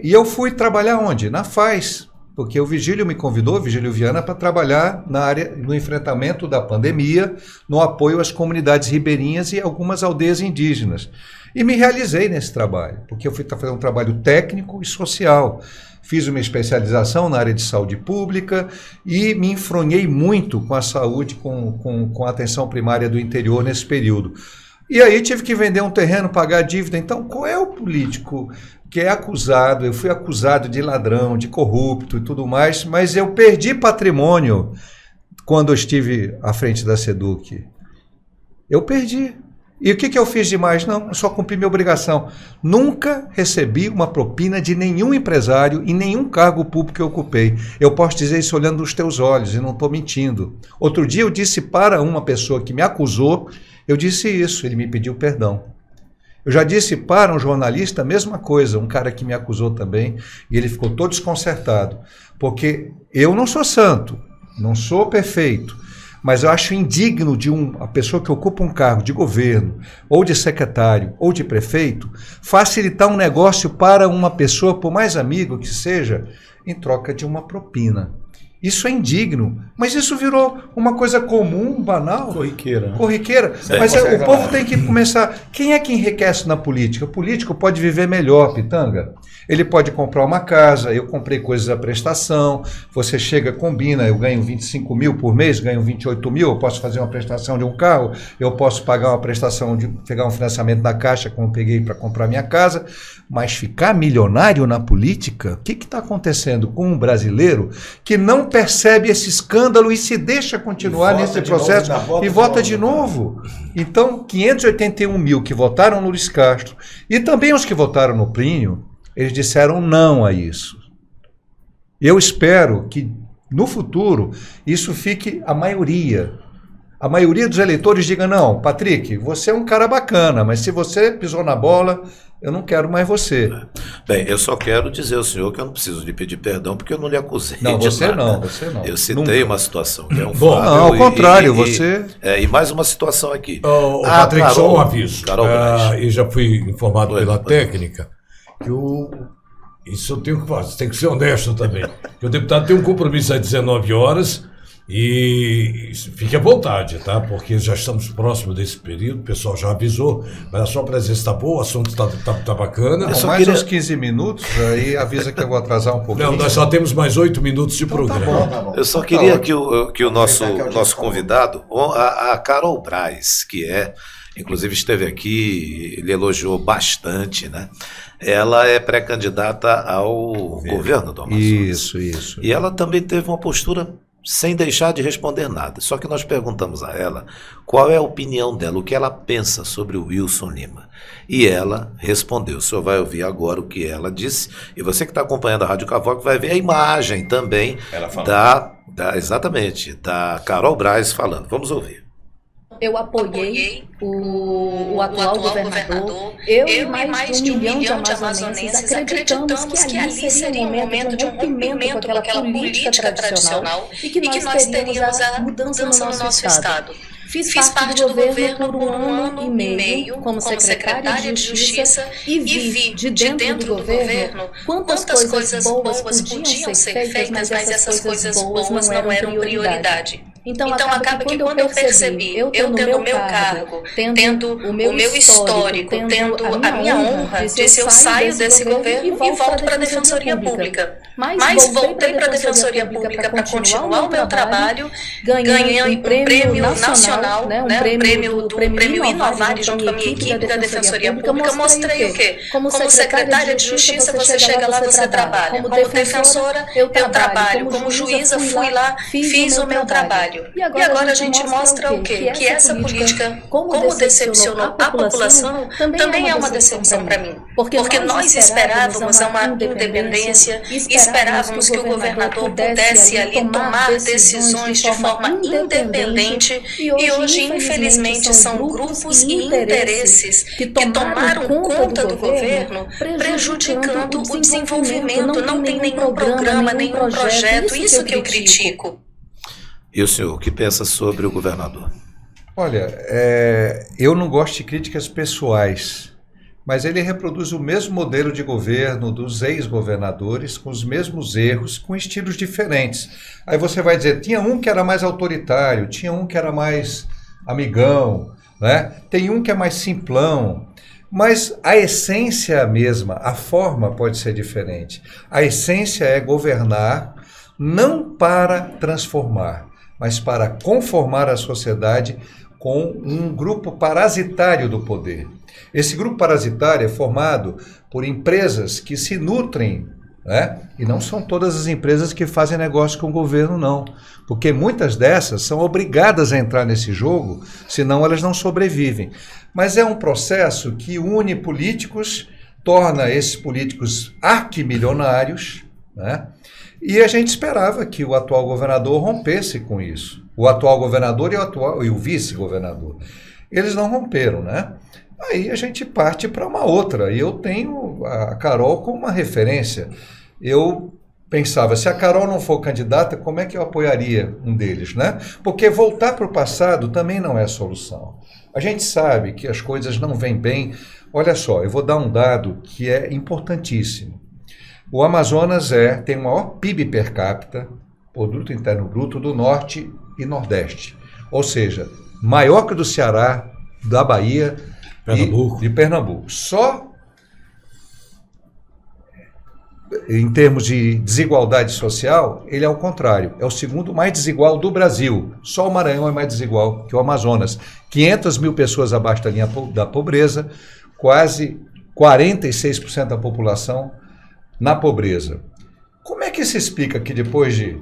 Speaker 6: E eu fui trabalhar onde? Na FAZ, porque o Vigílio me convidou, o Vigílio Viana, para trabalhar na área, no enfrentamento da pandemia, no apoio às comunidades ribeirinhas e algumas aldeias indígenas. E me realizei nesse trabalho, porque eu fui fazer um trabalho técnico e social. Fiz uma especialização na área de saúde pública e me enfronhei muito com a saúde, com a atenção primária do interior nesse período. E aí tive que vender um terreno, pagar a dívida. Então, qual é o político que é acusado? Eu fui acusado de ladrão, de corrupto e tudo mais, mas eu perdi patrimônio quando eu estive à frente da Seduc. Eu perdi. E o que eu fiz demais? Não, eu só cumpri minha obrigação. Nunca recebi uma propina de nenhum empresário em nenhum cargo público que eu ocupei. Eu posso dizer isso olhando nos teus olhos e não estou mentindo. Outro dia eu disse para uma pessoa que me acusou, eu disse isso, ele me pediu perdão. Eu já disse para um jornalista a mesma coisa, um cara que me acusou também, e ele ficou todo desconcertado. Porque eu não sou santo, não sou perfeito, mas eu acho indigno de uma pessoa que ocupa um cargo de governo, ou de secretário, ou de prefeito, facilitar um negócio para uma pessoa, por mais amigo que seja, em troca de uma propina. Isso é indigno, mas isso virou uma coisa comum, banal.
Speaker 5: Corriqueira.
Speaker 6: Corriqueira. Mas o povo tem que começar... Quem é que enriquece na política? O político pode viver melhor, Pitanga. Ele pode comprar uma casa, eu comprei coisas à prestação, você chega, combina, eu ganho 25 mil por mês, ganho 28 mil, eu posso fazer uma prestação de um carro, eu posso pagar uma prestação, pegar um financiamento da Caixa, como eu peguei para comprar minha casa, mas ficar milionário na política, o que está acontecendo com um brasileiro que não percebe esse escândalo e se deixa continuar nesse processo e vota de novo? Então, 581 mil que votaram no Luiz Castro e também os que votaram no Plínio, eles disseram não a isso. Eu espero que, no futuro, isso fique a maioria. A maioria dos eleitores diga, não, Patrick, você é um cara bacana, mas se você pisou na bola, eu não quero mais você.
Speaker 3: Bem, eu só quero dizer ao senhor que eu não preciso lhe pedir perdão, porque eu não lhe acusei
Speaker 6: não,
Speaker 3: de
Speaker 6: você
Speaker 3: nada.
Speaker 6: não, você não.
Speaker 3: Eu citei uma situação que é um
Speaker 2: Bom,
Speaker 3: fato.
Speaker 6: Não, ao contrário, você...
Speaker 3: E mais uma situação aqui.
Speaker 2: Patrick, só um aviso.
Speaker 3: Carol Braz.
Speaker 2: Eu já fui informado
Speaker 3: Oi,
Speaker 2: pela
Speaker 3: oi.
Speaker 2: técnica que isso eu tenho que fazer, tem que ser honesto também. Que o deputado tem um compromisso às 19 horas e fique à vontade, tá? Porque já estamos próximos desse período, o pessoal já avisou, mas a sua presença está boa, o assunto está bacana.
Speaker 6: Não, mais uns 15 minutos, aí avisa que eu vou atrasar um pouquinho.
Speaker 2: Não, nós só temos mais 8 minutos de programa.
Speaker 9: Tá bom.
Speaker 3: Eu só queria que o nosso convidado, a Carol Braz, que inclusive esteve aqui, ele elogiou bastante, né? Ela é pré-candidata ao governo do Amazonas.
Speaker 6: Isso.
Speaker 3: E ela também teve uma postura sem deixar de responder nada. Só que nós perguntamos a ela qual é a opinião dela, o que ela pensa sobre o Wilson Lima. E ela respondeu. O senhor vai ouvir agora o que ela disse. E você que está acompanhando a Rádio Cavoco vai ver a imagem também exatamente, da Carol Braz falando. Vamos ouvir.
Speaker 8: Eu apoiei o atual governador, eu e mais de 1 milhão de amazonenses acreditamos que ali seria um momento de um rompimento com aquela política tradicional e que nós teríamos a mudança no nosso estado. Fiz parte do governo por 1 ano e meio como secretária de Justiça e vi de dentro do governo quantas coisas boas podiam ser feitas, mas essas coisas boas não eram prioridade. Então acaba que quando eu percebi, eu tendo o meu cargo, tendo o meu histórico, tendo a minha honra de se eu saio desse governo e volto para a Defensoria Pública. Mas voltei para a Defensoria Pública para continuar o meu trabalho, ganhei um prêmio nacional, um prêmio Inovar, junto com a minha equipe da Defensoria Pública. Mostrei o quê? Como secretária de Justiça, você chega lá, você trabalha. Como defensora, eu trabalho. Como juíza, fui lá, fiz o meu trabalho. E agora a gente mostra o quê? Que essa política, como decepcionou a população, também é uma decepção para mim. Porque nós esperávamos uma independência, esperávamos que o governador pudesse ali tomar decisões de forma independente, e hoje, infelizmente, são grupos e interesses que tomaram conta do governo, prejudicando o desenvolvimento. Não tem nenhum programa, nenhum projeto, isso que eu critico.
Speaker 3: E o senhor, o que pensa sobre o governador?
Speaker 6: Olha, eu não gosto de críticas pessoais, mas ele reproduz o mesmo modelo de governo dos ex-governadores, com os mesmos erros, com estilos diferentes. Aí você vai dizer, tinha um que era mais autoritário, tinha um que era mais amigão, né? Tem um que é mais simplão, mas a essência é a mesma, a forma pode ser diferente. A essência é governar não para transformar, mas para conformar a sociedade com um grupo parasitário do poder. Esse grupo parasitário é formado por empresas que se nutrem, né? E não são todas as empresas que fazem negócio com o governo, não. Porque muitas dessas são obrigadas a entrar nesse jogo, senão elas não sobrevivem. Mas é um processo que une políticos, torna esses políticos arquimilionários, né? E a gente esperava que o atual governador rompesse com isso. O atual governador e o vice-governador. Eles não romperam, né? Aí a gente parte para uma outra. E eu tenho a Carol como uma referência. Eu pensava, se a Carol não for candidata, como é que eu apoiaria um deles, né? Porque voltar para o passado também não é solução. A gente sabe que as coisas não vêm bem. Olha só, eu vou dar um dado que é importantíssimo. O Amazonas tem o maior PIB per capita, Produto Interno Bruto, do Norte e Nordeste. Ou seja, maior que o do Ceará, da Bahia e de Pernambuco. Só em termos de desigualdade social, ele é o contrário. É o segundo mais desigual do Brasil. Só o Maranhão é mais desigual que o Amazonas. 500 mil pessoas abaixo da linha da pobreza, quase 46% da população na pobreza. Como é que se explica que depois de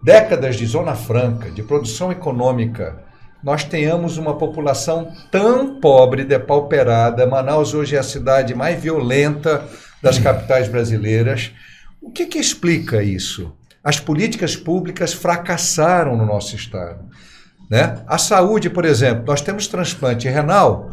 Speaker 6: décadas de zona franca, de produção econômica, nós tenhamos uma população tão pobre, depauperada? Manaus hoje é a cidade mais violenta das capitais brasileiras. O que explica isso? As políticas públicas fracassaram no nosso estado, né? A saúde, por exemplo, nós temos transplante renal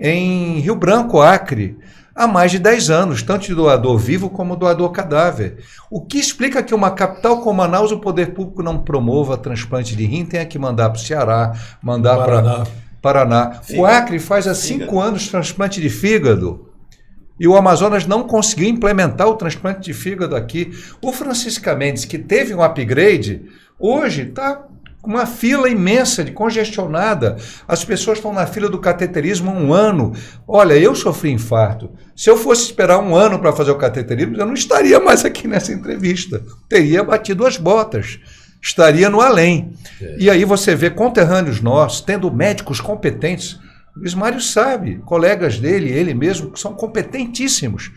Speaker 6: em Rio Branco, Acre, há mais de 10 anos, tanto de doador vivo como doador cadáver. O que explica que uma capital como Manaus o poder público não promova transplante de rim, tenha que mandar para o Ceará, mandar para Paraná. O Acre faz há 5 anos transplante de fígado. E o Amazonas não conseguiu implementar o transplante de fígado aqui. O Francisca Mendes, que teve um upgrade, hoje está com uma fila imensa, congestionada. As pessoas estão na fila do cateterismo há 1 ano. Olha, eu sofri infarto. Se eu fosse esperar 1 ano para fazer o cateterismo, eu não estaria mais aqui nessa entrevista. Teria batido as botas. Estaria no além. E aí você vê conterrâneos nossos, tendo médicos competentes. Luiz Mário sabe, colegas dele, ele mesmo, que são competentíssimos.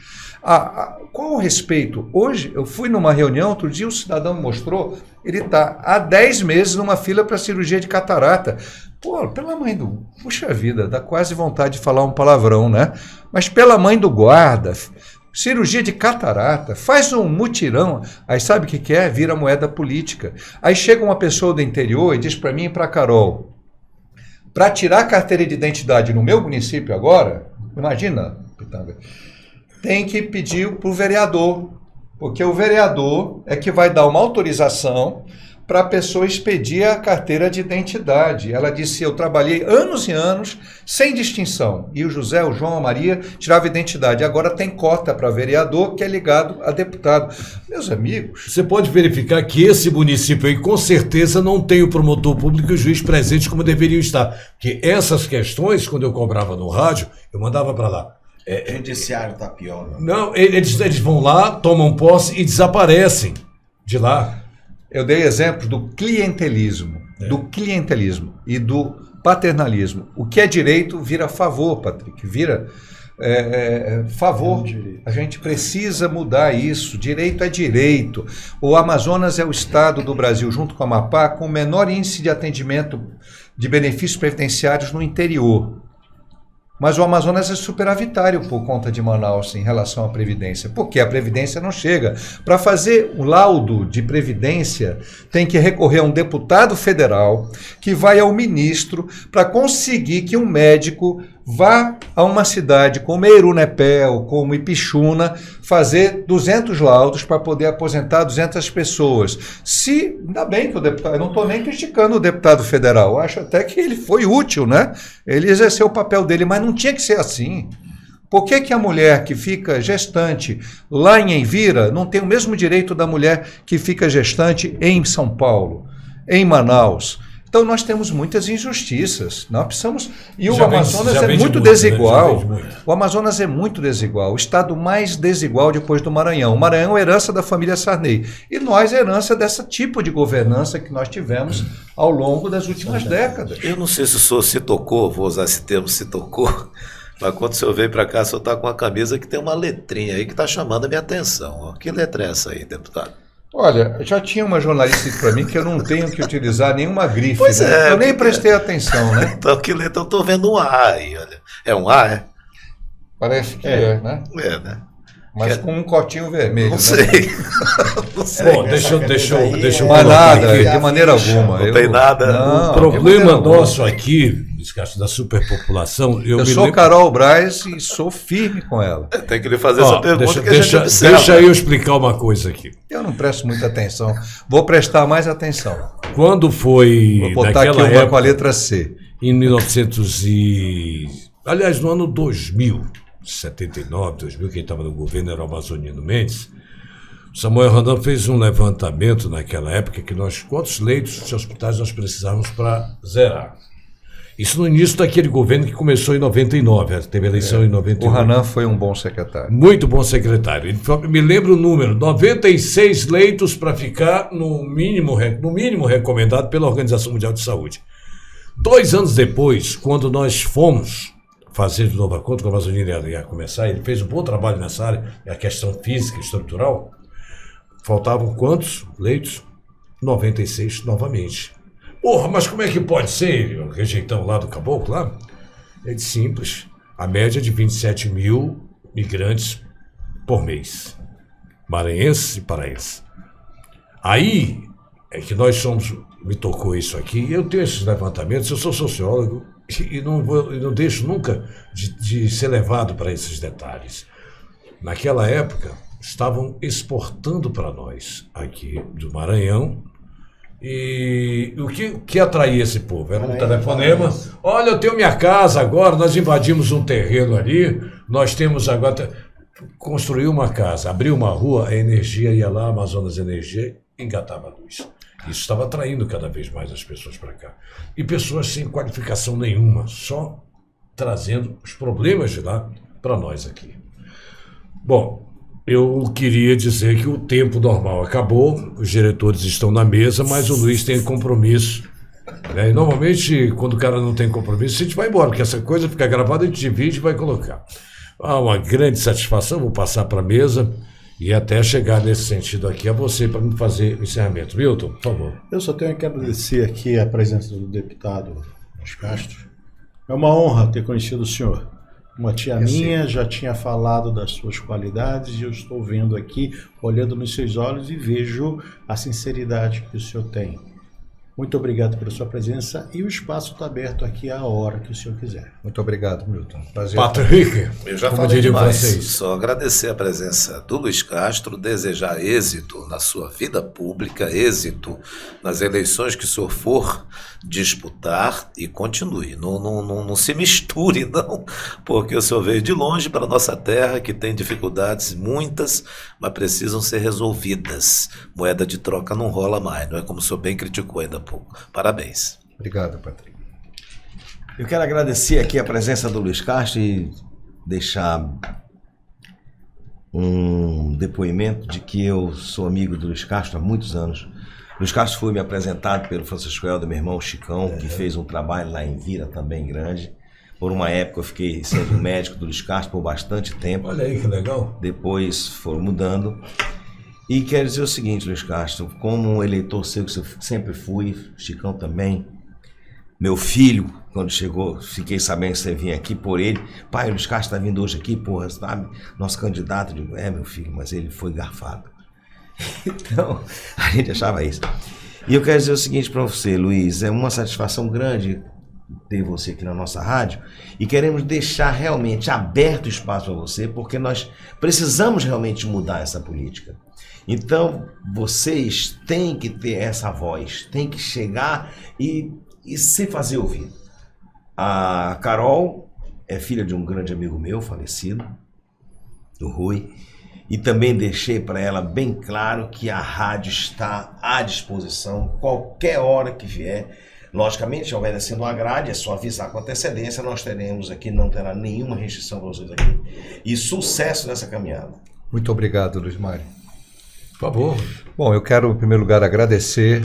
Speaker 6: Qual o respeito? Hoje, eu fui numa reunião, outro dia o cidadão me mostrou, ele está há 10 meses numa fila para cirurgia de catarata. Pô, pela mãe do... Puxa vida, dá quase vontade de falar um palavrão, né? Mas pela mãe do guarda, cirurgia de catarata, faz um mutirão, aí sabe o que é? Vira moeda política. Aí chega uma pessoa do interior e diz para mim e para a Carol, para tirar a carteira de identidade no meu município agora, imagina, Pitanga, tem que pedir para o vereador, porque o vereador é que vai dar uma autorização para a pessoa expedir a carteira de identidade. Ela disse, eu trabalhei anos e anos sem distinção, e o José, o João, a Maria tirava identidade. Agora tem cota para vereador que é ligado a deputado. Meus amigos...
Speaker 2: Você pode verificar que esse município aí com certeza não tem o promotor público e o juiz presente como deveriam estar. Porque essas questões, quando eu cobrava no rádio, eu mandava para lá.
Speaker 9: O judiciário está pior.
Speaker 2: Não, eles vão lá, tomam posse e desaparecem de lá.
Speaker 6: Eu dei exemplos do clientelismo e do paternalismo. O que é direito vira favor, Patrick, vira favor. A gente precisa mudar isso. Direito é direito. O Amazonas é o estado do Brasil, junto com o Amapá, com o menor índice de atendimento de benefícios previdenciários no interior. Mas o Amazonas é superavitário por conta de Manaus em relação à Previdência, porque a Previdência não chega. Para fazer o laudo de Previdência, tem que recorrer a um deputado federal que vai ao ministro para conseguir que um médico vá a uma cidade como Eirunepé, como Ipixuna, fazer 200 laudos para poder aposentar 200 pessoas. Ainda bem que o deputado, eu não estou nem criticando o deputado federal, eu acho até que ele foi útil, né? Ele exerceu o papel dele, mas não tinha que ser assim. Por que a mulher que fica gestante lá em Envira não tem o mesmo direito da mulher que fica gestante em São Paulo, em Manaus? Então nós temos muitas injustiças. Nós precisamos. E o Amazonas é muito desigual. O Amazonas é muito desigual. O estado mais desigual depois do Maranhão. O Maranhão é herança da família Sarney. E nós é herança desse tipo de governança que nós tivemos ao longo das últimas décadas.
Speaker 3: Eu não sei se o senhor se tocou, vou usar esse termo, se tocou, mas quando o senhor veio para cá, o senhor está com uma camisa que tem uma letrinha aí que está chamando a minha atenção. Que letra é essa aí, deputado?
Speaker 6: Olha, já tinha uma jornalista para mim que eu não tenho que utilizar nenhuma grife,
Speaker 3: pois
Speaker 6: né? Eu nem prestei atenção, né?
Speaker 3: Então, que letra? Eu estou vendo um A aí, olha. É um A, é?
Speaker 6: Parece que é, né?
Speaker 3: É, né?
Speaker 6: Mas com um cotinho vermelho.
Speaker 3: Não sei.
Speaker 2: Não sei. Bom, deixa eu
Speaker 6: não é nada, de maneira alguma.
Speaker 3: Não tem nada.
Speaker 2: Não, o problema nosso aqui, da superpopulação...
Speaker 6: Eu sou Carol Braz e sou firme com ela.
Speaker 3: Tem que lhe fazer essa pergunta que a gente observa.
Speaker 2: Deixa eu explicar uma coisa aqui.
Speaker 6: Eu não presto muita atenção. Vou prestar mais atenção.
Speaker 2: Quando foi...
Speaker 6: Vou botar aqui uma época, com a letra C.
Speaker 2: Em 1900 Aliás, no ano 2000... 79, 2000, quem estava no governo era o Amazonino Mendes. Samuel Randão fez um levantamento naquela época que quantos leitos de hospitais nós precisávamos para zerar. Isso no início daquele governo que começou em 99, teve eleição em 99.
Speaker 6: O Randão foi um bom secretário.
Speaker 2: Muito bom secretário. Ele me lembra o número, 96 leitos para ficar no mínimo recomendado pela Organização Mundial de Saúde. 2 anos depois, quando nós fomos fazer de novo a conta, que o Amazonino ia começar, ele fez um bom trabalho nessa área, a questão física e estrutural. Faltavam quantos leitos? 96 novamente. Porra, mas como é que pode ser? O rejeitão lá do Caboclo, lá? É simples. A média de 27 mil migrantes por mês. Maranhenses e paraenses. Aí é que nós somos... Me tocou isso aqui. Eu tenho esses levantamentos, eu sou sociólogo, e não deixo nunca de ser levado para esses detalhes. Naquela época, estavam exportando para nós, aqui do Maranhão, e o que atraía esse povo? Era um telefonema. Olha, eu tenho minha casa agora, nós invadimos um terreno ali, nós temos agora... Construiu uma casa, abriu uma rua, a energia ia lá, Amazonas Energia, engatava a luz. Isso estava atraindo cada vez mais as pessoas para cá. E pessoas sem qualificação nenhuma, só trazendo os problemas de lá para nós aqui. Bom, eu queria dizer que o tempo normal acabou, os diretores estão na mesa, mas o Luiz tem compromisso. Né? E normalmente, quando o cara não tem compromisso, a gente vai embora, porque essa coisa fica gravada, a gente divide e vai colocar. Uma grande satisfação, vou passar para a mesa. E até chegar nesse sentido aqui a você para me fazer o encerramento. Milton, por favor.
Speaker 5: Eu só tenho que agradecer aqui a presença do deputado Luiz Castro. É uma honra ter conhecido o senhor. Uma tia minha já tinha falado das suas qualidades e eu estou vendo aqui, olhando nos seus olhos e vejo a sinceridade que o senhor tem. Muito obrigado pela sua presença e o espaço está aberto aqui a hora que o senhor quiser.
Speaker 6: Muito obrigado, Milton.
Speaker 2: Prazer. Patrick,
Speaker 3: eu já falei demais. Só agradecer a presença do Luiz Castro, desejar êxito na sua vida pública, êxito nas eleições que o senhor for disputar e continue. Não se misture, não, porque o senhor veio de longe para a nossa terra, que tem dificuldades muitas, mas precisam ser resolvidas. Moeda de troca não rola mais, não é como o senhor bem criticou ainda há pouco. Parabéns.
Speaker 6: Obrigado, Patrick.
Speaker 9: Eu quero agradecer aqui a presença do Luiz Castro e deixar um depoimento de que eu sou amigo do Luiz Castro há muitos anos. Luiz Castro foi me apresentado pelo Francisco Helder, meu irmão Chicão, que fez um trabalho lá em Vira também grande. Por uma época eu fiquei sendo médico do Luiz Castro por bastante tempo.
Speaker 2: Olha aí que legal.
Speaker 9: Depois foram mudando. E quero dizer o seguinte, Luiz Castro, como um eleitor seu que eu sempre fui, Chicão também, meu filho, quando chegou, fiquei sabendo que você vinha aqui por ele. Pai, o Luiz Castro está vindo hoje aqui, porra, sabe? Nosso candidato. Eu digo, meu filho, mas ele foi garfado. Então, a gente achava isso. E eu quero dizer o seguinte para você, Luiz, é uma satisfação grande ter você aqui na nossa rádio e queremos deixar realmente aberto o espaço para você, porque nós precisamos realmente mudar essa política. Então, vocês têm que ter essa voz, têm que chegar e se fazer ouvir. A Carol é filha de um grande amigo meu, falecido, do Rui, e também deixei para ela bem claro que a rádio está à disposição, qualquer hora que vier. Logicamente, obedecendo a grade, é só avisar com antecedência, nós teremos aqui, não terá nenhuma restrição para vocês aqui. E sucesso nessa caminhada.
Speaker 6: Muito obrigado, Luiz Mário.
Speaker 2: Por favor.
Speaker 6: Bom, eu quero, em primeiro lugar, agradecer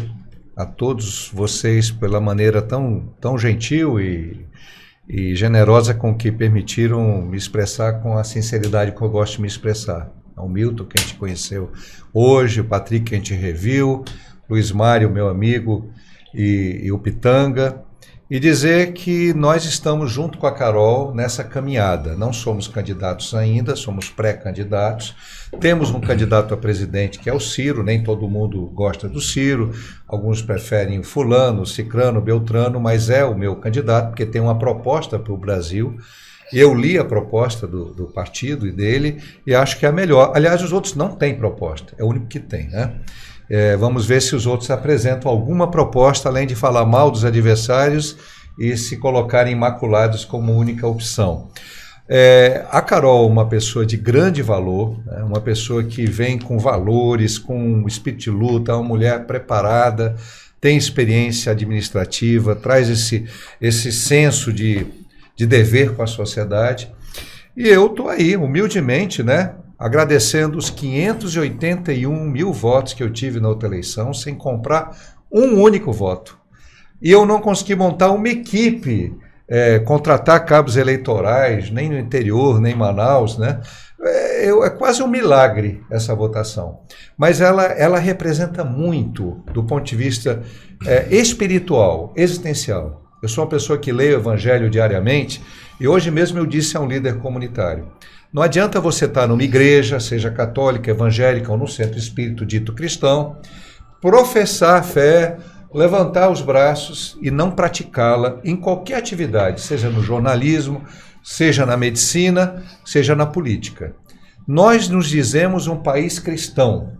Speaker 6: a todos vocês pela maneira tão gentil e generosa com que permitiram me expressar com a sinceridade que eu gosto de me expressar. O Milton, que a gente conheceu hoje, o Patrick, que a gente reviu, Luiz Mário, meu amigo, e o Pitanga, e dizer que nós estamos junto com a Carol nessa caminhada. Não somos candidatos ainda, somos pré-candidatos. Temos um candidato a presidente que é o Ciro, nem todo mundo gosta do Ciro, alguns preferem o fulano, o cicrano, o beltrano, mas é o meu candidato porque tem uma proposta para o Brasil. Eu li a proposta do partido e dele e acho que é a melhor. Aliás, os outros não têm proposta, é o único que tem, né? Vamos ver se os outros apresentam alguma proposta, além de falar mal dos adversários e se colocarem imaculados como única opção. A Carol, uma pessoa de grande valor, né? Uma pessoa que vem com valores, com espírito de luta, uma mulher preparada, tem experiência administrativa, traz esse senso de dever com a sociedade. E eu estou aí, humildemente, né? Agradecendo os 581 mil votos que eu tive na outra eleição, sem comprar um único voto. E eu não consegui montar uma equipe, contratar cabos eleitorais, nem no interior, nem em Manaus, né? É quase um milagre essa votação. Mas ela representa muito do ponto de vista espiritual, existencial. Eu sou uma pessoa que leio o Evangelho diariamente e hoje mesmo eu disse a um líder comunitário: não adianta você estar numa igreja, seja católica, evangélica ou no centro espírito dito cristão, professar a fé, levantar os braços e não praticá-la em qualquer atividade, seja no jornalismo, seja na medicina, seja na política. Nós nos dizemos um país cristão,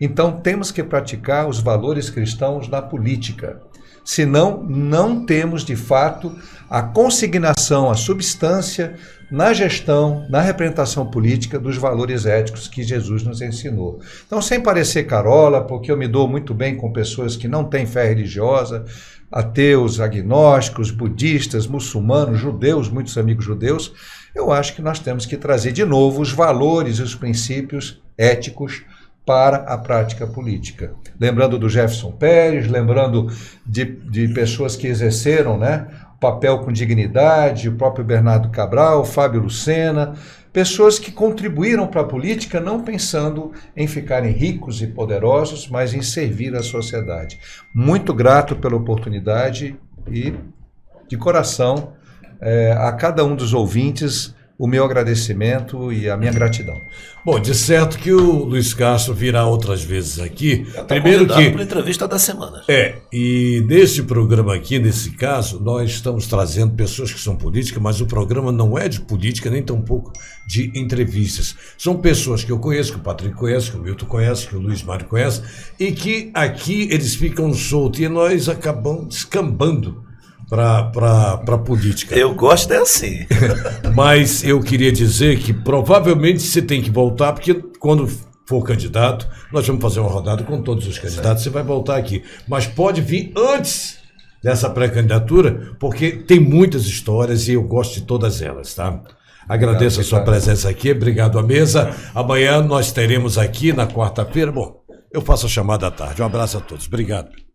Speaker 6: então temos que praticar os valores cristãos na política. Senão, não temos, de fato, a consignação, a substância na gestão, na representação política dos valores éticos que Jesus nos ensinou. Então, sem parecer carola, porque eu me dou muito bem com pessoas que não têm fé religiosa, ateus, agnósticos, budistas, muçulmanos, judeus, muitos amigos judeus, eu acho que nós temos que trazer de novo os valores e os princípios éticos para a prática política. Lembrando do Jefferson Pérez, lembrando de pessoas que exerceram, né, o papel com dignidade, o próprio Bernardo Cabral, Fábio Lucena, pessoas que contribuíram para a política não pensando em ficarem ricos e poderosos, mas em servir a sociedade. Muito grato pela oportunidade e, de coração, a cada um dos ouvintes, o meu agradecimento e a minha gratidão.
Speaker 2: Bom, de certo que o Luiz Castro virá outras vezes aqui.
Speaker 3: Já tá
Speaker 2: Primeiro que
Speaker 3: para a entrevista da semana.
Speaker 2: E nesse programa aqui, nesse caso, nós estamos trazendo pessoas que são políticas, mas o programa não é de política, nem tampouco de entrevistas. São pessoas que eu conheço, que o Patrick conhece, que o Milton conhece, que o Luiz Mário conhece, e que aqui eles ficam soltos e nós acabamos descambando para política.
Speaker 3: Eu gosto assim.
Speaker 2: Mas eu queria dizer que provavelmente você tem que voltar, porque quando for candidato, nós vamos fazer uma rodada com todos os candidatos, você vai voltar aqui. Mas pode vir antes dessa pré-candidatura, porque tem muitas histórias e eu gosto de todas elas, tá? Agradeço a sua presença aqui, obrigado à mesa. Amanhã nós teremos aqui na quarta-feira, bom, eu faço a chamada à tarde. Um abraço a todos, obrigado.